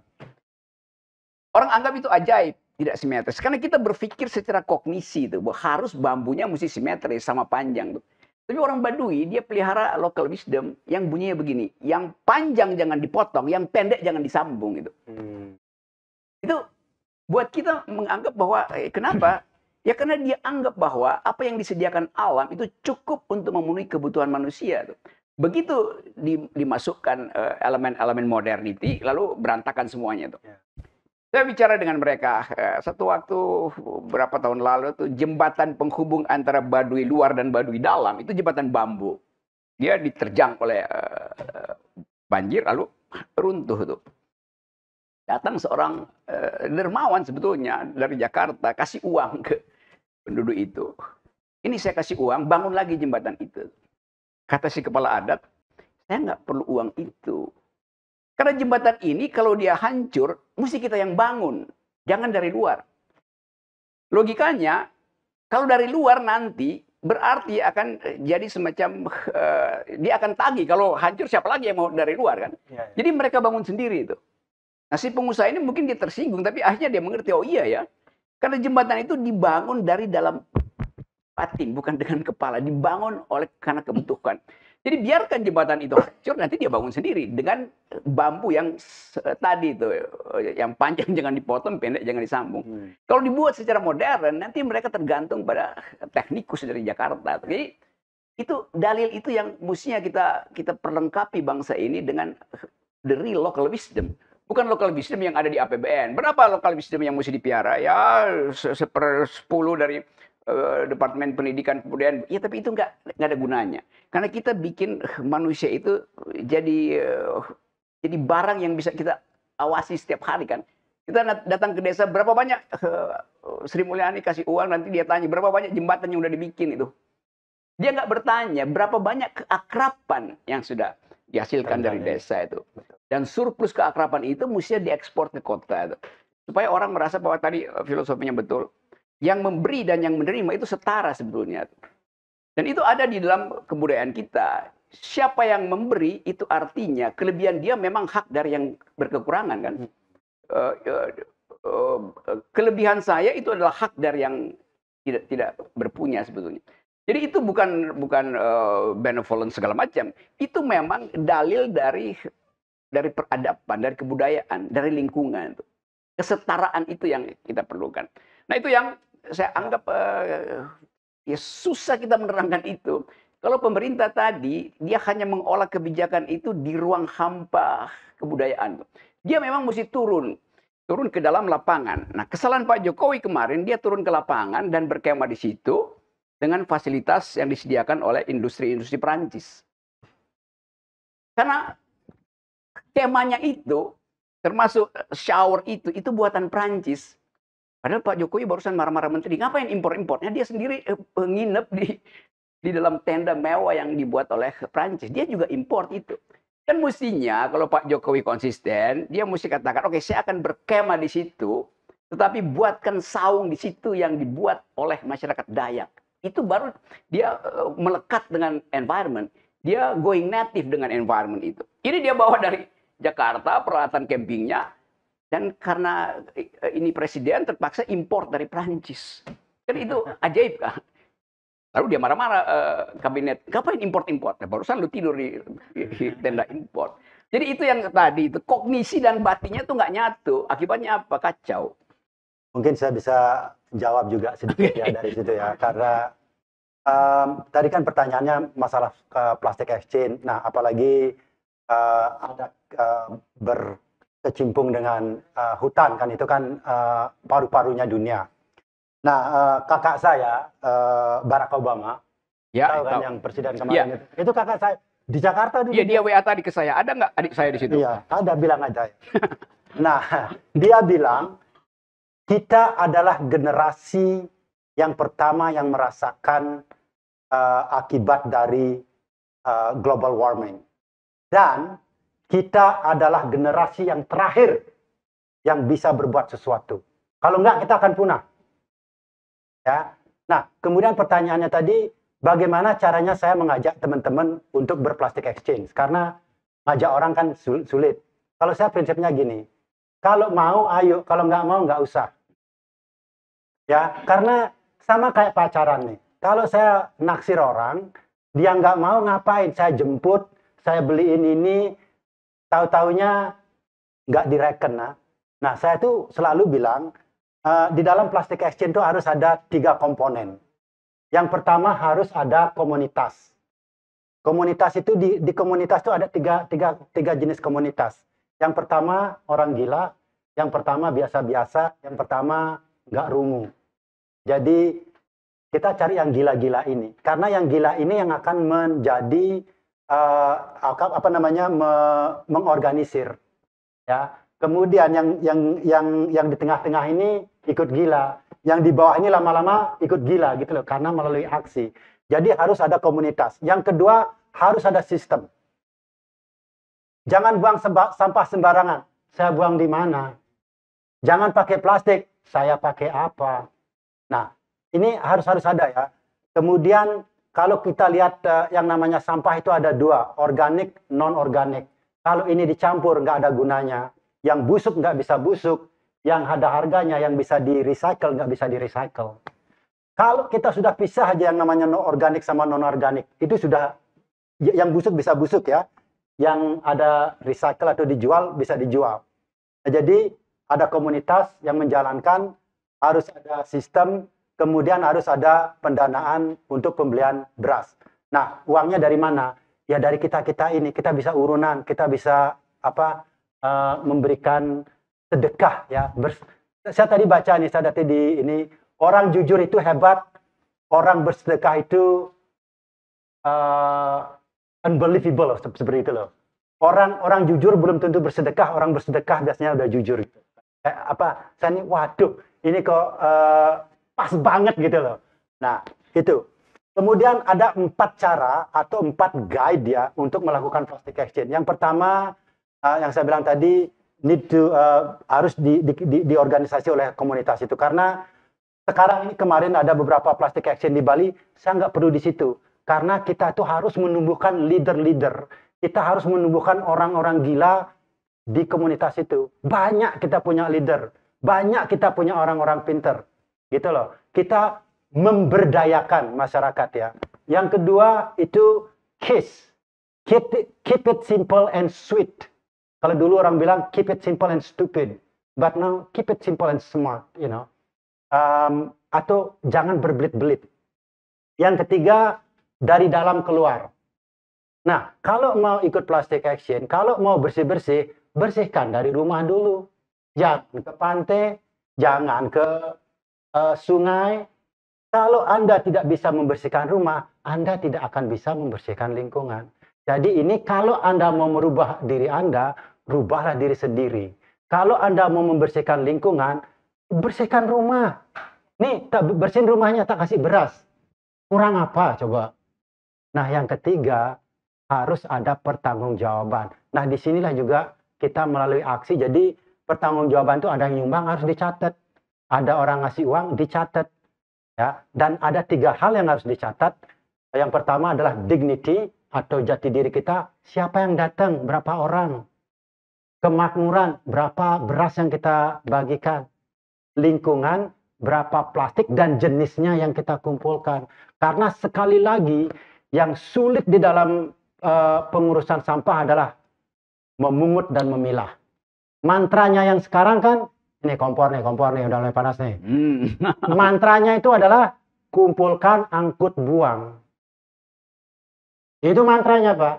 Orang anggap itu ajaib, tidak simetris. Karena kita berpikir secara kognisi itu, bahwa harus bambunya mesti simetris sama panjang tuh. Tapi orang Baduy dia pelihara local wisdom yang bunyinya begini, yang panjang jangan dipotong, yang pendek jangan disambung gitu. Itu buat kita menganggap bahwa kenapa? Ya karena dia anggap bahwa apa yang disediakan alam itu cukup untuk memenuhi kebutuhan manusia. Begitu dimasukkan elemen-elemen modernity, lalu berantakan semuanya tuh. Saya bicara dengan mereka satu waktu berapa tahun lalu tuh jembatan penghubung antara Baduy luar dan Baduy dalam itu jembatan bambu. Dia diterjang oleh banjir lalu runtuh tuh. Datang seorang dermawan sebetulnya dari Jakarta kasih uang ke penduduk itu. Ini saya kasih uang, bangun lagi jembatan itu. Kata si kepala adat, saya nggak perlu uang itu. Karena jembatan ini kalau dia hancur, mesti kita yang bangun. Jangan dari luar. Logikanya, kalau dari luar nanti, berarti akan jadi semacam, dia akan tagih. Kalau hancur, siapa lagi yang mau dari luar kan? Jadi mereka bangun sendiri itu. Nah si pengusaha ini mungkin dia tersinggung, tapi akhirnya dia mengerti, oh iya ya. Karena jembatan itu dibangun dari dalam batin, bukan dengan kepala. Dibangun karena kebutuhan. Jadi biarkan jembatan itu hancur, nanti dia bangun sendiri. Dengan bambu yang tadi itu. Yang panjang jangan dipotong, pendek jangan disambung. Kalau dibuat secara modern, nanti mereka tergantung pada teknikus dari Jakarta. Jadi itu dalil itu yang mestinya kita perlengkapi bangsa ini dengan the real local wisdom. Bukan local wisdom yang ada di APBN. Berapa local wisdom yang mesti dipiara? Ya, 1/10 dari Departemen Pendidikan Kebudayaan. Ya, tapi itu nggak ada gunanya. Karena kita bikin manusia itu jadi barang yang bisa kita awasi setiap hari kan. Kita datang ke desa, berapa banyak Sri Mulyani kasih uang, nanti dia tanya, berapa banyak jembatan yang udah dibikin itu. Dia nggak bertanya, berapa banyak keakraban yang sudah dihasilkan dari desa itu. Dan surplus keakraban itu mestinya diekspor ke kota itu. Supaya orang merasa bahwa tadi filosofinya betul. Yang memberi dan yang menerima itu setara sebetulnya. Dan itu ada di dalam kebudayaan kita. Siapa yang memberi itu artinya kelebihan dia memang hak dari yang berkekurangan kan. Kelebihan saya itu adalah hak dari yang tidak berpunya sebetulnya. Jadi itu bukan benevolent segala macam. Itu memang dalil dari peradaban, dari kebudayaan, dari lingkungan. Kesetaraan itu yang kita perlukan. Nah itu yang saya anggap ya susah kita menerangkan itu. Kalau pemerintah tadi, dia hanya mengolah kebijakan itu di ruang hampa kebudayaan. Dia memang mesti turun ke dalam lapangan. Nah kesalahan Pak Jokowi kemarin, dia turun ke lapangan dan berkemah di situ, dengan fasilitas yang disediakan oleh industri-industri Perancis. Karena kemahnya itu, termasuk shower itu buatan Perancis. Padahal Pak Jokowi barusan marah-marah menteri, ngapain impor-impornya? Dia sendiri nginep di dalam tenda mewah yang dibuat oleh Perancis. Dia juga import itu. Kan mestinya kalau Pak Jokowi konsisten, dia mesti katakan, oke, saya akan berkemah di situ, tetapi buatkan saung di situ yang dibuat oleh masyarakat Dayak. Itu baru dia melekat dengan environment. Dia going native dengan environment itu. Ini dia bawa dari Jakarta, peralatan campingnya. Dan karena ini presiden terpaksa import dari Prancis. Kan itu ajaib kan. Lalu dia marah-marah kabinet. Ngapain import-import? Nah, barusan lu tidur di tenda import. Jadi itu yang tadi, itu kognisi dan batinnya tuh nggak nyatu. Akibatnya apa? Kacau. Mungkin saya bisa jawab juga sedikit ya dari situ ya, karena tadi kan pertanyaannya masalah plastic exchange. Nah, apalagi ada berkecimpung dengan hutan kan, itu kan paru-parunya dunia. Nah, kakak saya Barack Obama, Ya, tahu kan tahu. yang presiden Ya. kemarin itu kakak saya di Jakarta dulu. Iya, dia WA tadi ke saya. Ada nggak adik saya di situ? Iya, ada, bilang aja. Nah, dia bilang kita adalah generasi yang pertama yang merasakan akibat dari global warming. Dan kita adalah generasi yang terakhir yang bisa berbuat sesuatu. Kalau enggak, kita akan punah. Ya. Nah, kemudian pertanyaannya tadi, bagaimana caranya saya mengajak teman-teman untuk berplastic exchange? Karena ngajak orang kan sulit. Kalau saya prinsipnya gini, kalau mau ayo, kalau nggak mau nggak usah. Ya, karena sama kayak pacaran nih. Kalau saya naksir orang, dia nggak mau ngapain? Saya jemput, saya beliin ini, tahu-taunya nggak direken. Nah, saya tuh selalu bilang, di dalam plastic exchange itu harus ada 3 komponen. Yang pertama harus ada komunitas. Komunitas itu di komunitas itu ada tiga jenis komunitas. Yang pertama orang gila, yang pertama biasa-biasa, yang pertama nggak rungu. Jadi kita cari yang gila-gila ini, karena yang gila ini yang akan menjadi mengorganisir. Ya. Kemudian yang di tengah-tengah ini ikut gila, yang di bawah ini lama-lama ikut gila gitu loh, karena melalui aksi. Jadi harus ada komunitas. Yang kedua harus ada sistem. Jangan buang sampah sembarangan. Saya buang di mana? Jangan pakai plastik. Saya pakai apa? Nah, ini harus ada ya. Kemudian kalau kita lihat yang namanya sampah itu ada 2, organik, non-organik. Kalau ini dicampur nggak ada gunanya. Yang busuk nggak bisa busuk, yang ada harganya, yang bisa di-recycle nggak bisa di-recycle. Kalau kita sudah pisah aja yang namanya organik sama non-organik, itu sudah, yang busuk bisa busuk ya, yang ada recycle atau dijual bisa dijual. Nah, jadi ada komunitas yang menjalankan, harus ada sistem, kemudian harus ada pendanaan untuk pembelian beras. Nah, uangnya dari mana? Ya dari kita-kita ini, kita bisa urunan, kita bisa memberikan sedekah ya. Saya tadi baca nih, saya tadi di ini, orang jujur itu hebat, orang bersedekah itu unbelievable, seperti itu loh. Orang jujur belum tentu bersedekah, orang bersedekah biasanya udah jujur. Saya ini waduh, ini kok pas banget gitu loh. Nah, itu. Kemudian ada 4 cara atau 4 guide ya untuk melakukan plastic exchange. Yang pertama, yang saya bilang tadi, harus diorganisasi oleh komunitas itu. Karena sekarang ini kemarin ada beberapa plastic exchange di Bali, saya nggak perlu di situ. Karena kita tuh harus menumbuhkan leader-leader. Kita harus menumbuhkan orang-orang gila di komunitas itu. Banyak kita punya leader. Banyak kita punya orang-orang pinter. Gitu loh. Kita memberdayakan masyarakat ya. Yang kedua itu KISS. Keep it simple and sweet. Kalau dulu orang bilang keep it simple and stupid. But now keep it simple and smart, you know. Atau jangan berbelit-belit. Yang ketiga, dari dalam keluar. Nah, kalau mau ikut plastic action, kalau mau bersih-bersih, bersihkan dari rumah dulu. Jangan ke pantai, jangan ke sungai. Kalau Anda tidak bisa membersihkan rumah, Anda tidak akan bisa membersihkan lingkungan. Jadi ini kalau Anda mau merubah diri Anda, rubahlah diri sendiri. Kalau Anda mau membersihkan lingkungan, bersihkan rumah. Nih, bersihin rumahnya, tak kasih beras. Kurang apa coba? Nah, yang ketiga, harus ada pertanggungjawaban. Nah, disinilah juga kita melalui aksi. Jadi, pertanggungjawaban itu ada yang nyumbang, harus dicatat. Ada orang ngasih uang, dicatat. Ya, dan ada 3 hal yang harus dicatat. Yang pertama adalah dignity, atau jati diri kita, siapa yang datang, berapa orang. Kemakmuran, berapa beras yang kita bagikan. Lingkungan, berapa plastik dan jenisnya yang kita kumpulkan. Karena sekali lagi, yang sulit di dalam pengurusan sampah adalah memungut dan memilah. Mantranya yang sekarang kan, Ini kompor nih, udah mulai panas nih. Hmm. Mantranya itu adalah kumpulkan, angkut, buang. Itu mantranya, Pak.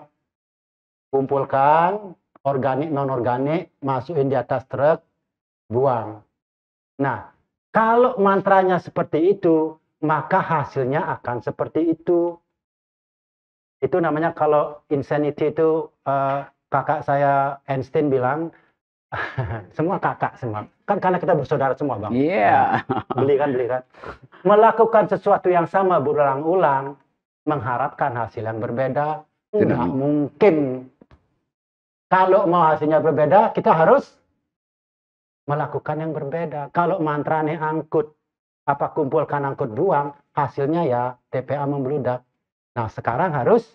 Kumpulkan, organik, non-organik, masukin di atas truk, buang. Nah, kalau mantranya seperti itu, maka hasilnya akan seperti itu. Itu namanya kalau insanity itu, kakak saya Einstein bilang, semua kakak semua. Kan karena kita bersaudara semua, Bang. Iya. Beli kan. Melakukan sesuatu yang sama berulang-ulang, mengharapkan hasil yang berbeda, nggak mungkin. Kalau mau hasilnya berbeda, kita harus melakukan yang berbeda. Kalau mantranya angkut, kumpulkan, angkut, buang, hasilnya ya TPA membludak. Nah, sekarang harus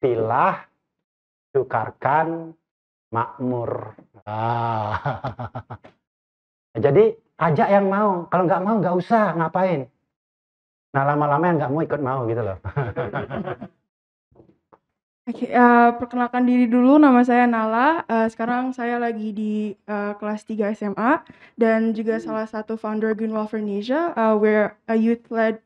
pilah, tukarkan, makmur. Jadi ajak yang mau. Kalau nggak mau nggak usah, ngapain. Nah, lama-lama yang nggak mau ikut mau gitu loh. Oke, perkenalkan diri dulu, nama saya Nala. Sekarang saya lagi di kelas 3 SMA dan juga salah satu founder Green Welfare Indonesia. We're a youth-led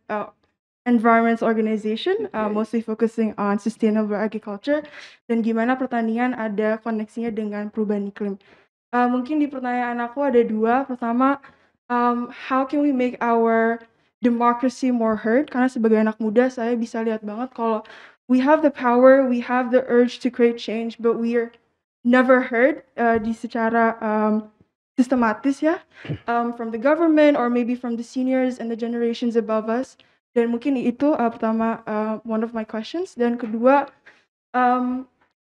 environment organization, mostly focusing on sustainable agriculture dan gimana pertanian ada koneksinya dengan perubahan iklim. Mungkin di pertanyaan aku ada dua. Pertama, how can we make our democracy more heard? Karena sebagai anak muda saya bisa lihat banget kalau we have the power, we have the urge to create change, but we are never heard di secara sistematis ya, from the government or maybe from the seniors and the generations above us. Dan mungkin itu pertama one of my questions. Dan kedua,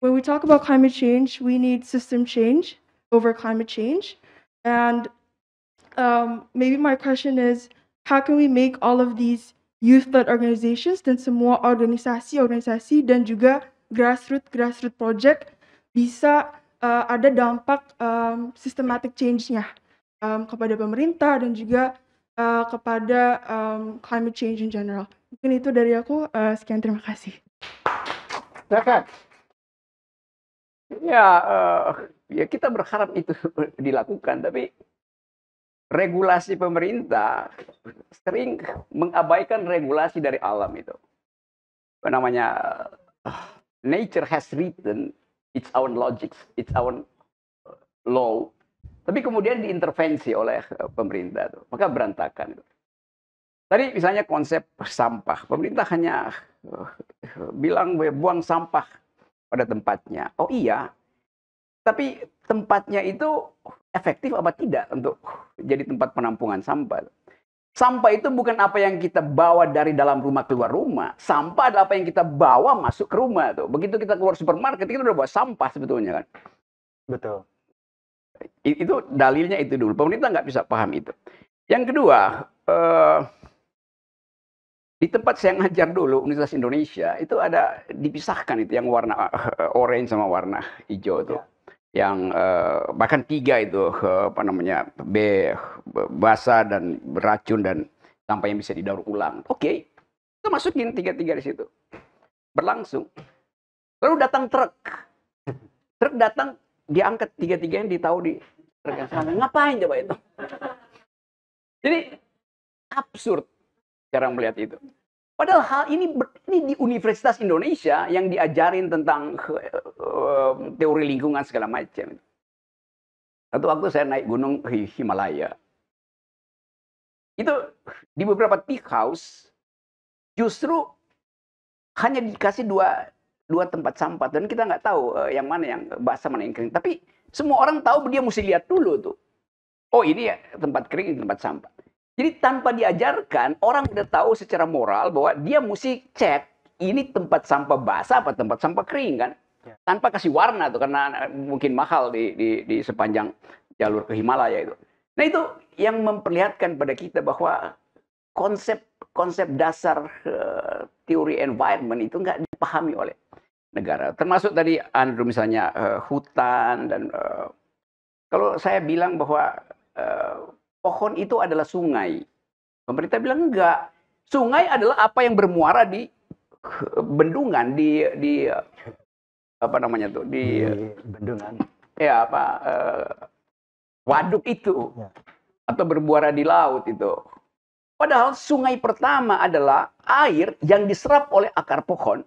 when we talk about climate change, we need system change over climate change. And maybe my question is, how can we make all of these youth-led organizations dan semua organisasi dan juga grassroots project bisa ada dampak systematic change-nya kepada pemerintah dan juga kepada climate change in general. Mungkin itu dari aku. Sekian, terima kasih. Silakan. Ya kita berharap itu dilakukan, tapi regulasi pemerintah sering mengabaikan regulasi dari alam itu. Apa namanya? Nature has written its own logics, its own law, tapi kemudian diintervensi oleh pemerintah itu, maka berantakan. Tadi misalnya konsep sampah, pemerintah hanya bilang buang sampah pada tempatnya. Oh iya, tapi tempatnya itu efektif apa tidak untuk jadi tempat penampungan sampah? Sampah itu bukan apa yang kita bawa dari dalam rumah keluar rumah. Sampah adalah apa yang kita bawa masuk ke rumah tuh. Begitu kita keluar supermarket, kita udah bawa sampah sebetulnya kan. Betul. Itu dalilnya itu dulu. Pemerintah nggak bisa paham itu. Yang kedua, di tempat saya ngajar dulu, Universitas Indonesia, itu ada dipisahkan itu yang warna orange sama warna hijau itu. Yang bahkan 3 itu apa namanya, basah dan beracun dan sampah yang bisa didaur ulang. Oke, kita masukin 3 di situ, berlangsung. Lalu datang truk datang, diangkat 3 yang ditaruh di truk yang sama. Ngapain coba itu? Jadi absurd cara melihat itu. Padahal hal ini di Universitas Indonesia yang diajarin tentang teori lingkungan segala macam. Satu waktu saya naik gunung Himalaya. Itu di beberapa tea house justru hanya dikasih dua tempat sampah dan kita nggak tahu yang mana yang basah mana yang kering. Tapi semua orang tahu dia mesti lihat dulu tuh. Oh ini ya tempat kering, ini tempat sampah. Jadi tanpa diajarkan, orang udah tahu secara moral bahwa dia mesti cek ini tempat sampah basah apa tempat sampah kering kan. Tanpa kasih warna tuh, karena mungkin mahal di sepanjang jalur ke Himalaya itu. Nah itu yang memperlihatkan pada kita bahwa konsep dasar teori environment itu nggak dipahami oleh negara. Termasuk tadi Andrew misalnya hutan dan kalau saya bilang bahwa pohon itu adalah sungai. Pemerintah bilang enggak. Sungai adalah apa yang bermuara di bendungan, di apa namanya tuh, di bendungan. Ya apa waduk itu. Ya. Atau bermuara di laut itu. Padahal sungai pertama adalah air yang diserap oleh akar pohon,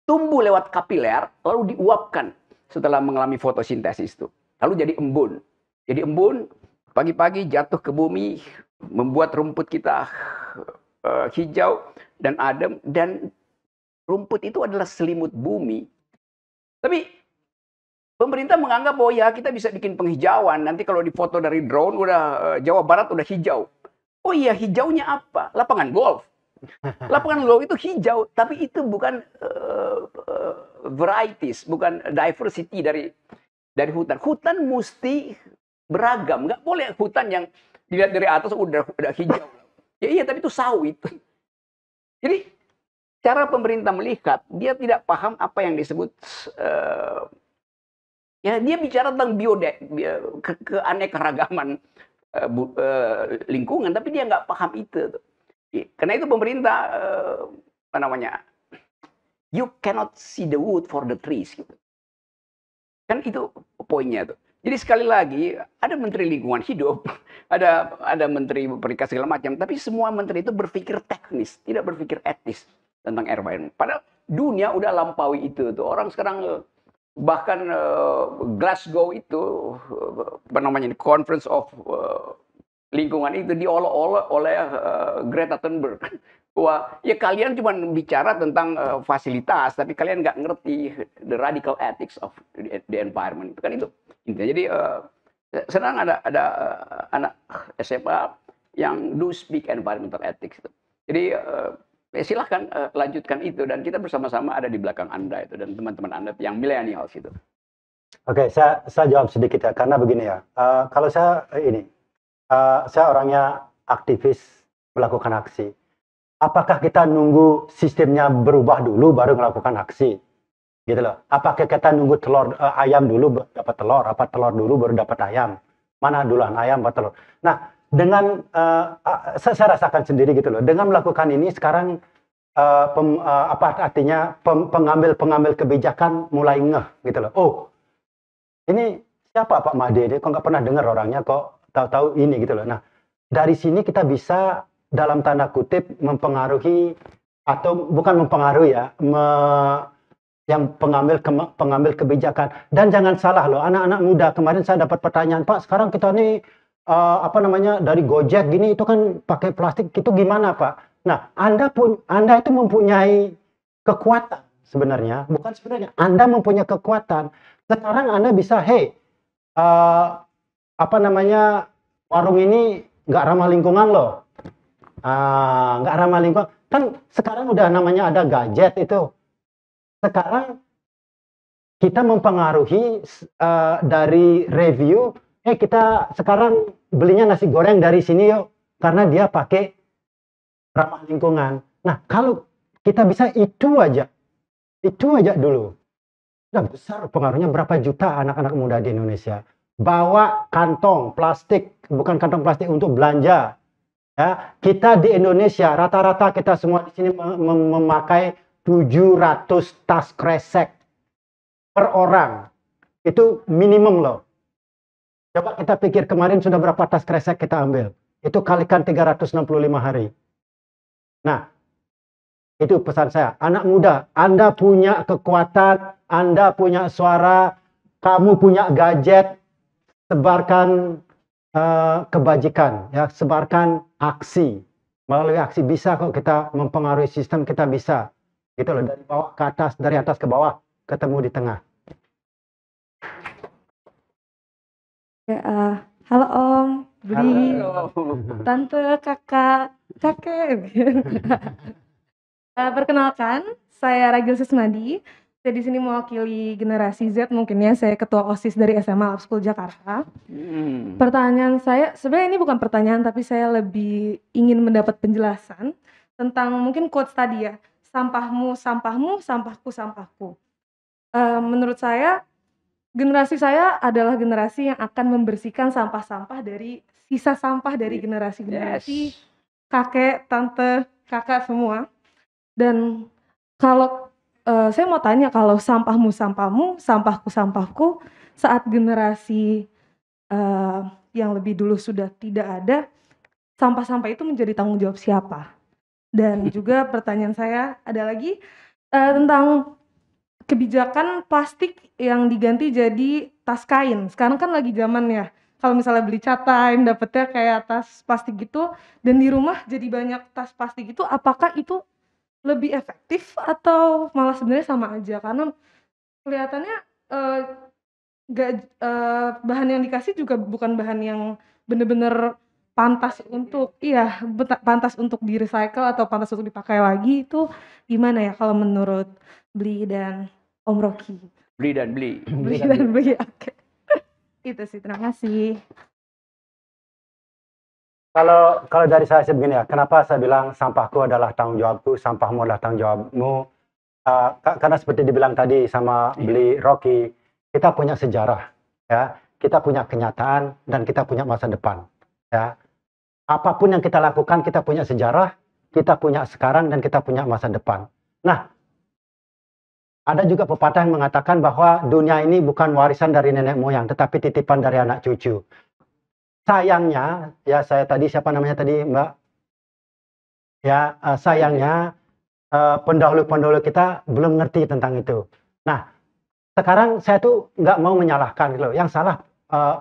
tumbuh lewat kapiler, lalu diuapkan setelah mengalami fotosintesis itu. Lalu jadi embun. Jadi embun, pagi-pagi jatuh ke bumi, membuat rumput kita hijau dan adem. Dan rumput itu adalah selimut bumi. Tapi pemerintah menganggap bahwa ya kita bisa bikin penghijauan. Nanti kalau difoto dari drone, udah Jawa Barat udah hijau. Oh iya, hijaunya apa? Lapangan golf. Lapangan golf itu hijau, tapi itu bukan varieties, bukan diversity dari hutan. Hutan mesti beragam, nggak boleh hutan yang dilihat dari atas udah hijau. Ya iya, tapi itu sawit. Jadi cara pemerintah melihat, dia tidak paham apa yang disebut ya dia bicara tentang keanekaragaman lingkungan, tapi dia nggak paham itu. Karena itu pemerintah apa namanya, you cannot see the wood for the trees gitu. Kan itu poinnya tuh. Jadi sekali lagi ada menteri lingkungan hidup, ada menteri perikanan segala macam, tapi semua menteri itu berpikir teknis, tidak berpikir etis tentang environment. Padahal dunia udah lampaui itu tuh. Orang sekarang bahkan Glasgow itu apa namanya, Conference of lingkungan itu diolok-olok oleh Greta Thunberg. Wah, ya kalian cuma bicara tentang fasilitas, tapi kalian nggak ngerti the radical ethics of the environment. Itu kan itu intinya. Jadi senang ada anak SMA yang do speak environmental ethics. Jadi silahkan lanjutkan itu, dan kita bersama-sama ada di belakang Anda itu dan teman-teman Anda yang millennials itu. Oke, saya jawab sedikit ya, karena begini ya. Kalau saya saya orangnya aktivis melakukan aksi. Apakah kita nunggu sistemnya berubah dulu baru melakukan aksi? Gitu loh. Apakah kita nunggu ayam dulu dapat telur, apa telur dulu baru dapat ayam? Mana duluan ayam atau telur? Nah, dengan saya rasakan sendiri gitu loh. Dengan melakukan ini sekarang apa artinya pengambil kebijakan mulai ngeh gitu loh. Oh, ini siapa Pak Mahdi? Kok nggak pernah dengar orangnya, kok tahu-tahu ini gitu loh. Nah, dari sini kita bisa dalam tanda kutip mempengaruhi, atau bukan mempengaruhi ya, yang pengambil kebijakan. Dan jangan salah loh, anak-anak muda. Kemarin saya dapat pertanyaan, Pak, sekarang kita nih apa namanya, dari Gojek gini itu kan pakai plastik, itu gimana Pak? Nah, Anda itu mempunyai kekuatan sebenarnya, bukan sebenarnya, Anda mempunyai kekuatan. Sekarang Anda bisa, apa namanya, warung ini nggak ramah lingkungan loh, nggak ramah lingkungan. Kan sekarang udah namanya ada gadget itu. Sekarang kita mempengaruhi dari review. Kita sekarang belinya nasi goreng dari sini yuk, karena dia pakai ramah lingkungan. Nah, kalau kita bisa itu aja dulu, udah besar pengaruhnya. Berapa juta anak-anak muda di Indonesia bawa kantong plastik, bukan kantong plastik untuk belanja. Ya, kita di Indonesia rata-rata kita semua di sini memakai 700 tas kresek per orang. Itu minimum loh. Coba kita pikir kemarin sudah berapa tas kresek kita ambil. Itu kalikan 365 hari. Nah, itu pesan saya. Anak muda, Anda punya kekuatan, Anda punya suara, kamu punya gadget, sebarkan kebajikan, ya, sebarkan aksi. Melalui aksi bisa kok kita mempengaruhi sistem, kita bisa. Gitu loh, dari bawah ke atas, dari atas ke bawah, ketemu di tengah. Ya, halo Om, Budi, Halo. Tante, kakak, kakek. Perkenalkan, saya Ragil Sismadi. Saya di sini mewakili generasi Z, mungkin ya. Saya ketua OSIS dari SMA Lab School Jakarta. Pertanyaan saya, sebenarnya ini bukan pertanyaan, tapi saya lebih ingin mendapat penjelasan tentang mungkin quotes tadi ya. Sampahmu, sampahmu, sampahku, sampahku. Menurut saya, generasi saya adalah generasi yang akan membersihkan sampah-sampah dari sisa sampah dari generasi-generasi kakek, tante, kakak semua. Dan kalau saya mau tanya, kalau sampahmu, sampahmu, sampahku, sampahku, saat generasi yang lebih dulu sudah tidak ada, sampah-sampah itu menjadi tanggung jawab siapa? Dan juga pertanyaan saya ada lagi tentang kebijakan plastik yang diganti jadi tas kain. Sekarang kan lagi zaman ya, kalau misalnya beli cat time dapetnya kayak tas plastik gitu, dan di rumah jadi banyak tas plastik itu, apakah itu lebih efektif atau malah sebenarnya sama aja? Karena kelihatannya bahan yang dikasih juga bukan bahan yang bener-bener pantas untuk pantas untuk di-recycle atau pantas untuk dipakai lagi. Itu gimana ya kalau menurut Bli dan Om Rocky? Beli dan beli. Bli dan Bli, oke. Itu sih, terima kasih. Kalau dari saya sih begini ya, kenapa saya bilang sampahku adalah tanggung jawabku, sampahmu adalah tanggung jawabmu. Karena seperti dibilang tadi sama Bli Rocky, kita punya sejarah, ya, kita punya kenyataan dan kita punya masa depan, ya. Apapun yang kita lakukan, kita punya sejarah, kita punya sekarang dan kita punya masa depan. Nah, ada juga pepatah yang mengatakan bahwa dunia ini bukan warisan dari nenek moyang, tetapi titipan dari anak cucu. Sayangnya, ya saya tadi siapa namanya tadi Mbak? Ya, sayangnya pendahulu-pendahulu kita belum ngerti tentang itu. Nah, sekarang saya tuh nggak mau menyalahkan gitu. Yang salah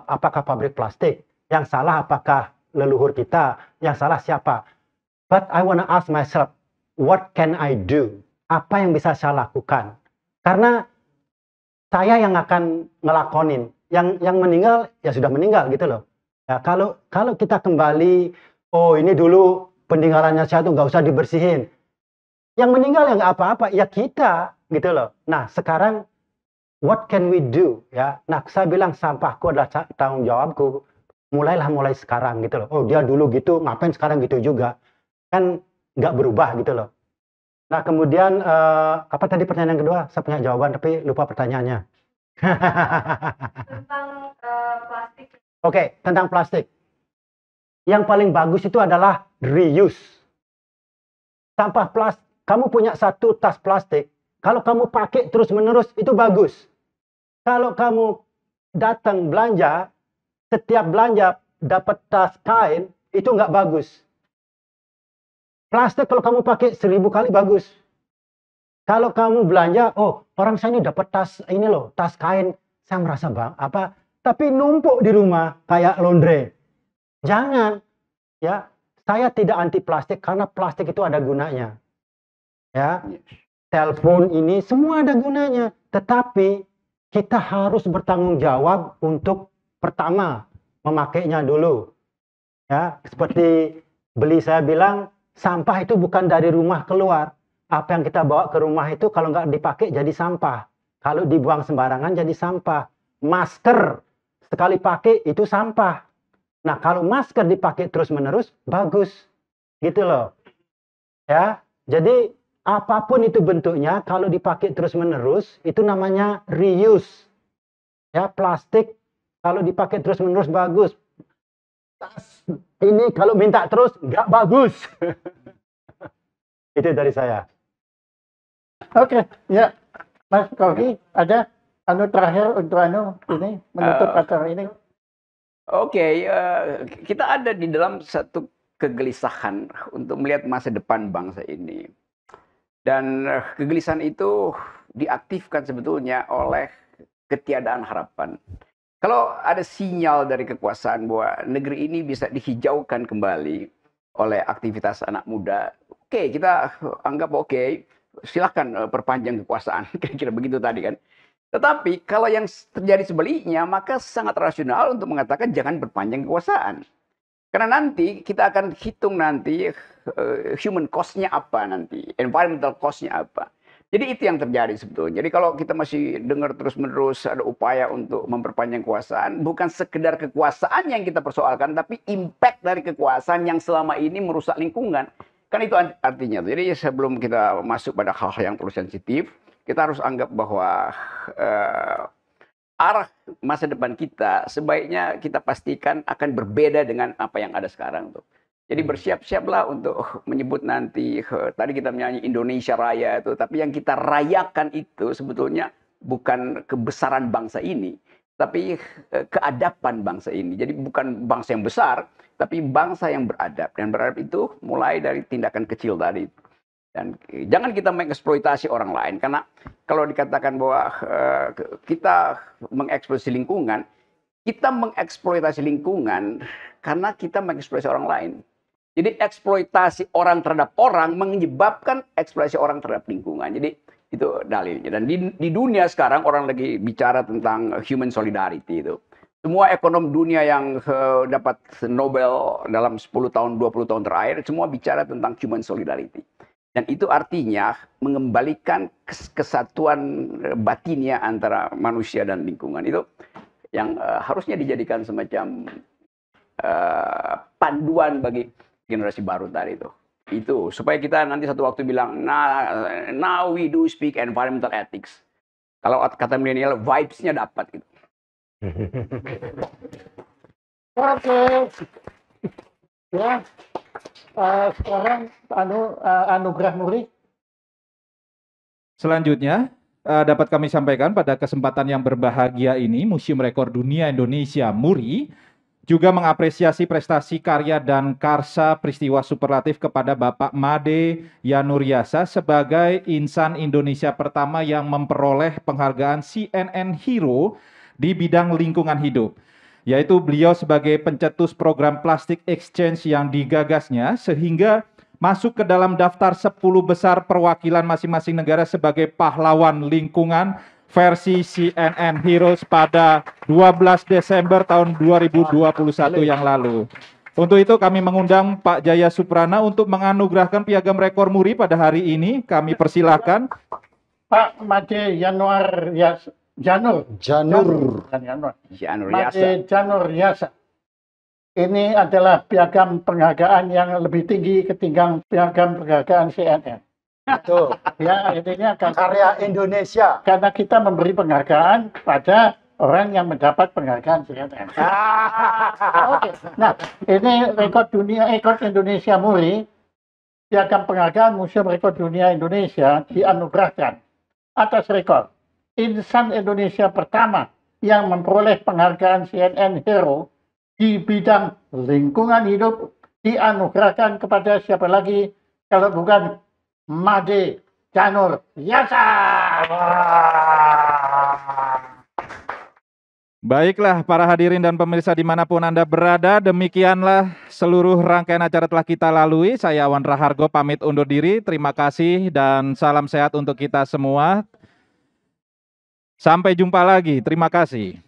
apakah pabrik plastik? Yang salah apakah leluhur kita? Yang salah siapa? But I wanna ask myself, what can I do? Apa yang bisa saya lakukan? Karena saya yang akan ngelakonin. Yang meninggal ya sudah meninggal gitu loh. Ya, kalau kita kembali, oh ini dulu peninggalannya saya tuh nggak usah dibersihin. Yang meninggal ya nggak apa-apa, ya kita gitu loh. Nah sekarang what can we do? Ya, nah saya bilang sampahku adalah tanggung jawabku. Mulai sekarang gitu loh. Oh dia dulu gitu, ngapain sekarang gitu juga? Kan nggak berubah gitu loh. Nah kemudian apa tadi pertanyaan kedua? Saya punya jawaban tapi lupa pertanyaannya. Tentang plastik. Oke, tentang plastik. Yang paling bagus itu adalah reuse. Sampah plastik, kamu punya satu tas plastik, kalau kamu pakai terus-menerus itu bagus. Kalau kamu datang belanja, setiap belanja dapat tas kain, itu nggak bagus. Plastik kalau kamu pakai 1000 kali bagus. Kalau kamu belanja, oh orang saya ini dapat tas ini loh, tas kain, saya merasa tapi numpuk di rumah kayak laundry. Jangan, ya. Saya tidak anti plastik karena plastik itu ada gunanya. Ya, telepon ini semua ada gunanya. Tetapi kita harus bertanggung jawab untuk pertama memakainya dulu. Ya, seperti Beli saya bilang, sampah itu bukan dari rumah keluar. Apa yang kita bawa ke rumah itu kalau nggak dipakai jadi sampah. Kalau dibuang sembarangan jadi sampah. Masker sekali pakai itu sampah. Nah, kalau masker dipakai terus-menerus, bagus. Gitu loh. Ya, jadi apapun itu bentuknya, kalau dipakai terus-menerus, itu namanya reuse. Ya, plastik kalau dipakai terus-menerus bagus. Tas ini kalau minta terus, nggak bagus. Itu dari saya. Oke, ya. Mas Rocky, ada terakhir untuk ini menutup acara ini. Oke, kita ada di dalam satu kegelisahan untuk melihat masa depan bangsa ini. Dan kegelisahan itu diaktifkan sebetulnya oleh ketiadaan harapan. Kalau ada sinyal dari kekuasaan bahwa negeri ini bisa dihijaukan kembali oleh aktivitas anak muda, oke, kita anggap oke, silakan perpanjang kekuasaan, kira-kira begitu tadi kan. Tetapi kalau yang terjadi sebaliknya, maka sangat rasional untuk mengatakan jangan berpanjang kekuasaan. Karena nanti kita akan hitung nanti human cost-nya apa nanti, environmental cost-nya apa. Jadi itu yang terjadi sebetulnya. Jadi kalau kita masih dengar terus-menerus ada upaya untuk memperpanjang kekuasaan, bukan sekedar kekuasaan yang kita persoalkan, tapi impact dari kekuasaan yang selama ini merusak lingkungan. Kan itu artinya. Jadi sebelum kita masuk pada hal-hal yang terlalu sensitif, kita harus anggap bahwa arah masa depan kita sebaiknya kita pastikan akan berbeda dengan apa yang ada sekarang tuh. Jadi bersiap-siaplah untuk menyebut nanti tadi kita menyanyi Indonesia Raya itu, tapi yang kita rayakan itu sebetulnya bukan kebesaran bangsa ini, tapi keadaban bangsa ini. Jadi bukan bangsa yang besar, tapi bangsa yang beradab. Dan beradab itu mulai dari tindakan kecil tadi. Dan jangan kita mengeksploitasi orang lain, karena kalau dikatakan bahwa kita mengeksploitasi lingkungan, kita mengeksploitasi lingkungan karena kita mengeksploitasi orang lain. Jadi eksploitasi orang terhadap orang menyebabkan eksploitasi orang terhadap lingkungan. Jadi itu dalilnya. Dan di dunia sekarang orang lagi bicara tentang human solidarity itu. Semua ekonom dunia yang dapat Nobel dalam 10 tahun, 20 tahun terakhir, semua bicara tentang human solidarity. Dan itu artinya mengembalikan kesatuan batinnya antara manusia dan lingkungan. Itu yang harusnya dijadikan semacam panduan bagi generasi baru tadi itu. Itu supaya kita nanti satu waktu bilang, nah, now we do speak environmental ethics. Kalau kata milenial, vibes-nya dapat gitu. Oke. Ya. Sekarang anugerah Muri. Selanjutnya dapat kami sampaikan pada kesempatan yang berbahagia ini, Museum Rekor Dunia Indonesia MURI juga mengapresiasi prestasi karya dan karsa peristiwa superlatif kepada Bapak Made Yanuryasa sebagai insan Indonesia pertama yang memperoleh penghargaan CNN Hero di bidang lingkungan hidup. Yaitu beliau sebagai pencetus program plastik exchange yang digagasnya sehingga masuk ke dalam daftar 10 besar perwakilan masing-masing negara sebagai pahlawan lingkungan versi CNN Heroes pada 12 Desember tahun 2021 yang lalu. Untuk itu kami mengundang Pak Jaya Suprana untuk menganugerahkan piagam rekor Muri pada hari ini. Kami persilahkan. Pak Made Janur Yasa. Ini adalah piagam penghargaan yang lebih tinggi ketimbang piagam penghargaan CNN. Betul. Ya, intinya Karya Indonesia. karena kita memberi penghargaan pada orang yang mendapat penghargaan CNN. Oke. Nah, ini rekor Indonesia Muri, piagam penghargaan Museum Rekor Dunia Indonesia dianugerahkan atas rekor insan Indonesia pertama yang memperoleh penghargaan CNN Hero di bidang lingkungan hidup dianugerahkan kepada siapa lagi kalau bukan Made Yanuryasa. Baiklah para hadirin dan pemirsa dimanapun Anda berada, demikianlah seluruh rangkaian acara telah kita lalui. Saya Awan Rahargo pamit undur diri, terima kasih dan salam sehat untuk kita semua. Sampai jumpa lagi, terima kasih.